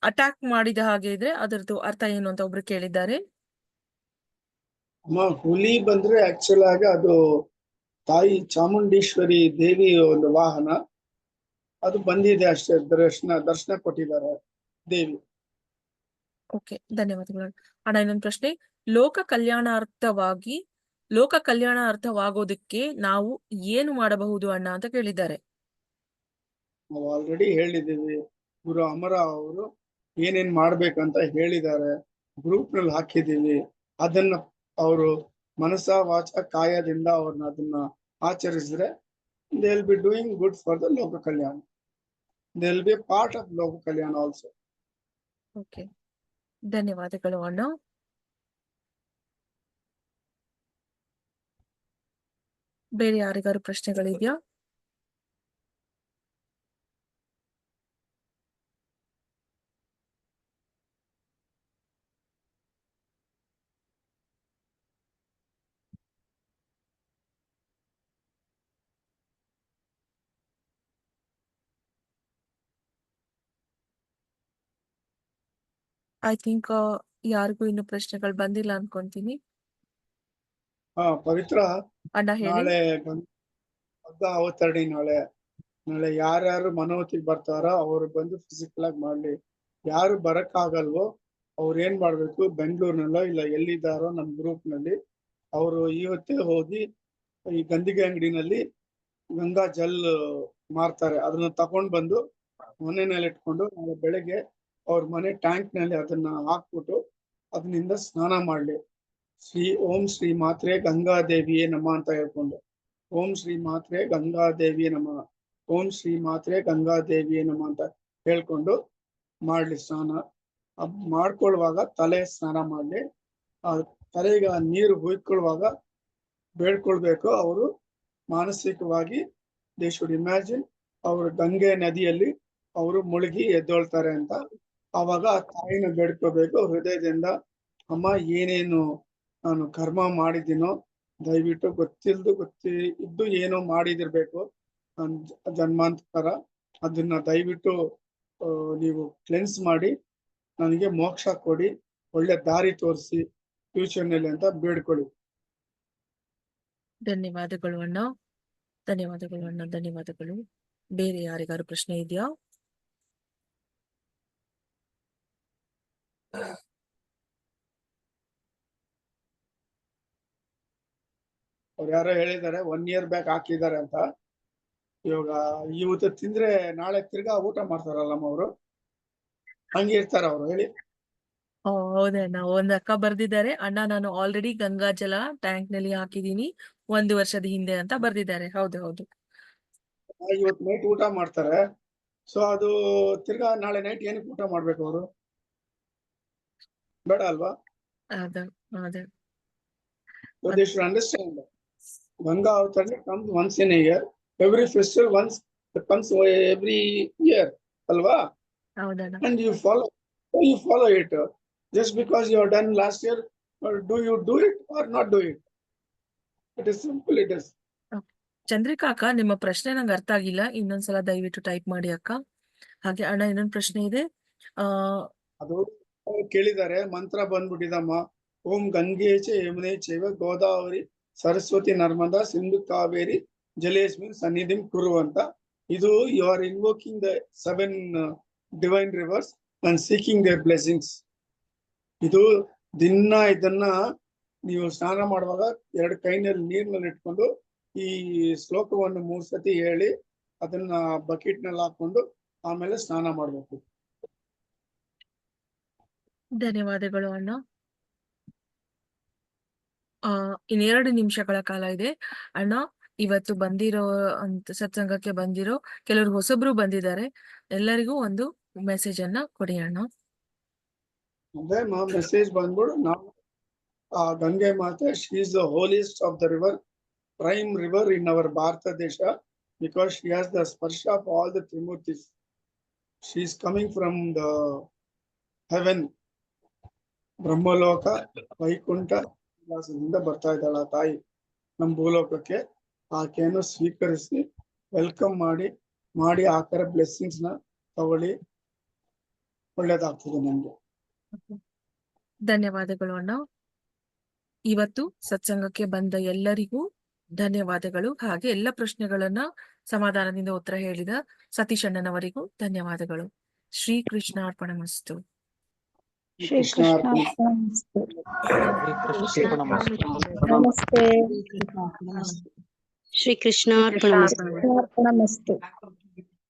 attack ಮಾಡಿದ ಹಾಗೆ ಇದ್ರೆ ಅದರದ್ದು ಅರ್ಥ ಏನು ಅಂತ ಒಬ್ರು ಕೇಳಿದ್ದಾರೆ. ಹುಲಿ ಬಂದ್ರೆ ಆಕ್ಚುಲ್ ಆಗಿ ಅದು ತಾಯಿ ಚಾಮುಂಡೇಶ್ವರಿ ದೇವಿ ಒಂದು ವಾಹನ, ಅದು ಬಂದಿದೆ ಅಷ್ಟೇ. ದರ್ಶನ ಕೊಟ್ಟಿದ್ದಾರೆ ದೇವಿ. ಓಕೆ, ಧನ್ಯವಾದಗಳು ಅಣ್ಣ. ಇನ್ನೊಂದು ಪ್ರಶ್ನೆ, ಲೋಕ ಕಲ್ಯಾಣಾರ್ಥವಾಗೋದಕ್ಕೆ ನಾವು ಏನು ಮಾಡಬಹುದು ಅಣ್ಣ ಅಂತ ಕೇಳಿದ್ದಾರೆ. ನಾವು ಆಲ್ರೆಡಿ ಹೇಳಿದ್ದೀವಿ. ಗುರು ಅಮರ ಅವರು ಏನೇನ್ ಮಾಡ್ಬೇಕಂತ ಹೇಳಿದ್ದಾರೆ, ಗ್ರೂಪ್ ನಲ್ಲಿ ಹಾಕಿದ್ದೀವಿ. ಅದನ್ನ ಅವರು ಮನಸ ವಾಚ ಕಾಯದಿಂದ ಅವ್ರನ್ನ ಅದನ್ನ ಆಚರಿಸಿದ್ರೆ they will be doing good for the ಲೋಕ ಕಲ್ಯಾಣ. They will be a part of ಲೋಕ ಕಲ್ಯಾಣ also. ಓಕೆ, ಧನ್ಯವಾದಗಳು ಅಣ್ಣ. ಬೇರೆ ಯಾರಿಗಾರು ಪ್ರಶ್ನೆಗಳಿದ್ಯಾ? ಐ ಥಿಂಕ್ ಯಾರಿಗೂ ಇನ್ನು ಪ್ರಶ್ನೆಗಳು ಬಂದಿಲ್ಲ ಅನ್ಕೊಂತೀನಿ. ಪವಿತ್ರ, ಅಣ್ಣ ಹೇಳಿ. ನಾಳೆ ಹಬ್ಬ ಅವತರಣಿ. ನಾಳೆ ಯಾರ್ಯಾರು ಮನೋತಿಗೆ ಬರ್ತಾರೋ ಅವ್ರು ಬಂದು ಫಿಸಿಕಲ್ ಆಗಿ ಮಾಡ್ಲಿ. ಯಾರು ಬರಕ್ ಆಗಲ್ವೋ ಅವ್ರು ಏನ್ ಮಾಡ್ಬೇಕು, ಬೆಂಗಳೂರಿನಲ್ಲೋ ಇಲ್ಲ ಎಲ್ಲಿದ್ದಾರೋ ನಮ್ ಗ್ರೂಪ್ ನಲ್ಲಿ ಅವರು ಇವತ್ತೇ ಹೋಗಿ ಈ ಗಂದಿಗೆ ಅಂಗಡಿನಲ್ಲಿ ಗಂಗಾ ಜಲ್ ಮಾರ್ತಾರೆ, ಅದನ್ನ ತಕೊಂಡ್ ಬಂದು ಮನೆಯಲ್ಲಿ ಇಟ್ಕೊಂಡು ನಾಳೆ ಬೆಳಗ್ಗೆ ಅವ್ರ ಮನೆ ಟ್ಯಾಂಕ್ ನಲ್ಲಿ ಅದನ್ನ ಹಾಕ್ಬಿಟ್ಟು ಅದರಿಂದ ಸ್ನಾನ ಮಾಡ್ಲಿ. ಓಂ ಶ್ರೀ ಮಾತ್ರೆ ಗಂಗಾದೇವಿಯೇ ನಮ ಅಂತ ಹೇಳ್ಕೊಂಡು, ಓಂ ಶ್ರೀ ಮಾತ್ರೆ ಗಂಗಾದೇವಿಯೇ ನಮ, ಓಂ ಶ್ರೀ ಮಾತ್ರೆ ಗಂಗಾದೇವಿಯೇ ನಮ ಅಂತ ಹೇಳ್ಕೊಂಡು ಮಾಡ್ಲಿ ಸ್ನಾನ. ಮಾಡ್ಕೊಳ್ಳುವಾಗ ತಲೆ ಸ್ನಾನ ಮಾಡ್ಲಿ. ಆ ತಲೆಗೆ ನೀರು ಹುಯ್ಕೊಳ್ಳುವಾಗ ಬೇಡ್ಕೊಳ್ಬೇಕು. ಅವರು ಮಾನಸಿಕವಾಗಿ ದೇ ಶುಡ್ ಇಮ್ಯಾಜಿನ್ ಅವರು ಗಂಗೆ ನದಿಯಲ್ಲಿ ಅವರು ಮುಳುಗಿ ಎದ್ದೊಳ್ತಾರೆ ಅಂತ. ಆವಾಗ ಆ ತಾಯಿನ ಬೇಡ್ಕೋಬೇಕು ಹೃದಯದಿಂದ. ಅಮ್ಮ, ಏನೇನು ನಾನು ಕರ್ಮ ಮಾಡಿದ್ದೀನೋ ದಯವಿಟ್ಟು ಗೊತ್ತಿದ್ದು ಏನೋ ಮಾಡಿದಿರ್ಬೇಕು ಜನ್ಮಾಂತರ, ಅದನ್ನ ದಯವಿಟ್ಟು ನೀವು ಕ್ಲೆನ್ಸ್ ಮಾಡಿ ನನಗೆ ಮೋಕ್ಷ ಕೊಡಿ, ಒಳ್ಳೆ ದಾರಿ ತೋರಿಸಿ ಫ್ಯೂಚರ್ನಲ್ಲಿ ಅಂತ ಬೇಡ್ಕೊಳ್ಳಿ. ಧನ್ಯವಾದಗಳು ಅಣ್ಣ. ಧನ್ಯವಾದಗಳು ಅಣ್ಣ. ಧನ್ಯವಾದಗಳು. ಬೇರೆ ಯಾರಿಗಾರು ಪ್ರಶ್ನೆ ಇದೆಯಾ? ಅವ್ರು ಯಾರೋ ಹೇಳಿದ್ದಾರೆ 1 year ಬ್ಯಾಕ್ ಹಾಕಿದ್ದಾರೆ ಅಂತ. ಇವಾಗ ಇವತ್ತು ತಿಂದ್ರೆ ನಾಳೆ ತಿರ್ಗಾ ಊಟ ಮಾಡ್ತಾರಲ್ಲಮ್ಮ ಅವರು, ಹಂಗೆ ಇರ್ತಾರ ಅವ್ರು ಹೇಳಿ. ಹೌದಣ್ಣ. ಒಂದ್ ಅಕ್ಕ ಬರ್ದಿದ್ದಾರೆ, ಅಣ್ಣ ನಾನು ಆಲ್ರೆಡಿ ಗಂಗಾಜಲ ಟ್ಯಾಂಕ್ ನಲ್ಲಿ ಹಾಕಿದೀನಿ 1 ವರ್ಷದ ಹಿಂದೆ ಅಂತ ಬರ್ದಿದ್ದಾರೆ. ಹೌದು ಹೌದು. ಇವತ್ತು ನೈಟ್ ಊಟ ಮಾಡ್ತಾರೆ. ಸೊ ಅದು ತಿರ್ಗಾ ನಾಳೆ ನೈಟ್ ಏನಕ್ಕೆ ಊಟ ಮಾಡ್ಬೇಕು ಅವರು? ಬೇಡ ಅಲ್ವಾ? ಅದೇ ಅದೇ So they should understand that Ganga Avatarana comes once in a year. Every festival once comes every year, alva? ಹೌದಣ್ಣ. And you follow it. Just because you have done last year, or do you do it or not do it? It is simple. It is. Chandrika ಅಕ್ಕ, ನಿಮ್ಮ ಪ್ರಶ್ನೆ ನಂಗೆ ಅರ್ಥ ಆಗಿಲ್ಲ, ಇನ್ನೊಂದ್ಸಲ ದಯವಿಟ್ಟು type ಮಾಡಿ ಅಕ್ಕ. ಹಾಗೆ ಅಣ್ಣ ಇನ್ನೊಂದು ಪ್ರಶ್ನೆ ಇದೆ. ಅದು ಕೇಳಿದ್ದಾರೆ, ಮಂತ್ರ ಬಂದ್ಬಿಟ್ಟಿದಮ್ಮ. ಓಂ ಗಂಗೆ ಚ ಯಮುನೆ ಚೈವ ಗೋದಾವರಿ ಸರಸ್ವತಿ ನರ್ಮದಾ ಸಿಂಧು ಕಾವೇರಿ ಜಲೇಸ್ಮಿನ್ ಸನ್ನಿಧಿಂ ಕುರು ಅಂತ. ಇದು you are invoking the 7 divine rivers and seeking their blessings. ಇದು ದಿನ ಇದನ್ನ ನೀವು ಸ್ನಾನ ಮಾಡುವಾಗ 2 ಕೈನಲ್ಲಿ ನೀರಿನಲ್ಲಿ ಇಟ್ಕೊಂಡು ಈ ಶ್ಲೋಕವನ್ನು 3 ಸತಿ ಹೇಳಿ ಅದನ್ನ ಬಕೆಟ್ ನಲ್ಲಿ ಹಾಕೊಂಡು ಆಮೇಲೆ ಸ್ನಾನ ಮಾಡ್ಬೇಕು. ಧನ್ಯವಾದಗಳು ಅಣ್ಣ. ಇನ್ನೆರಡು ನಿಮಿಷಗಳ ಕಾಲ ಇದೆ ಅಣ್ಣ. ಇವತ್ತು ಬಂದಿರೋ ಸತ್ಸಂಗಕ್ಕೆ ಬಂದಿರೋ ಕೆಲವರು ಹೊಸಬ್ರು ಬಂದಿದ್ದಾರೆ, ಎಲ್ಲರಿಗೂ ಒಂದು ಮೆಸೇಜ್ ಅನ್ನ ಕೊಡಿ ಅಣ್ಣ. ಅದೇ ಮೆಸೇಜ್ ಬಂದ್ಬಿಡು, ನಾವು ಗಂಗೆ ಮಾತೆ, she is the holiest of the river, prime river in our Bharata Desha, because she has the sparsha of all the Trimurtis. She is coming from the heaven, Brahmaloka, Vaikunta, ದಿಂದ ಬರ್ತಾ ಇದ್ದಾಳ ತಾಯಿ ನಮ್ಮ ಭೂಲೋಕಕ್ಕೆ. ಆಕೆಯನ್ನು ಸ್ವೀಕರಿಸಿ ವೆಲ್ಕಮ್ ಮಾಡಿ ಆಕರ blessings ನ ತಗೊಳ್ಳಿ, ಒಳ್ಳೇದಾಗ್ತದೆ ನಮ್ಗೆ. ಧನ್ಯವಾದಗಳು ಅಣ್ಣ. ಇವತ್ತು ಸತ್ಸಂಗಕ್ಕೆ ಬಂದ ಎಲ್ಲರಿಗೂ ಧನ್ಯವಾದಗಳು. ಹಾಗೆ ಎಲ್ಲ ಪ್ರಶ್ನೆಗಳನ್ನ ಸಮಾಧಾನದಿಂದ ಉತ್ತರ ಹೇಳಿದ ಸತೀಶ್ ಅಣ್ಣನವರಿಗೂ ಧನ್ಯವಾದಗಳು. ಶ್ರೀ ಕೃಷ್ಣಾರ್ಪಣಮಸ್ತು. ಶ್ರೀ ಕೃಷ್ಣಾರ್ಪಣಮಸ್ತು. ನಮಸ್ತೆ. ಶ್ರೀ ಕೃಷ್ಣಾರ್ಪಣಮಸ್ತು. ಕೃಷ್ಣಾರ್ಪಣಮಸ್ತು.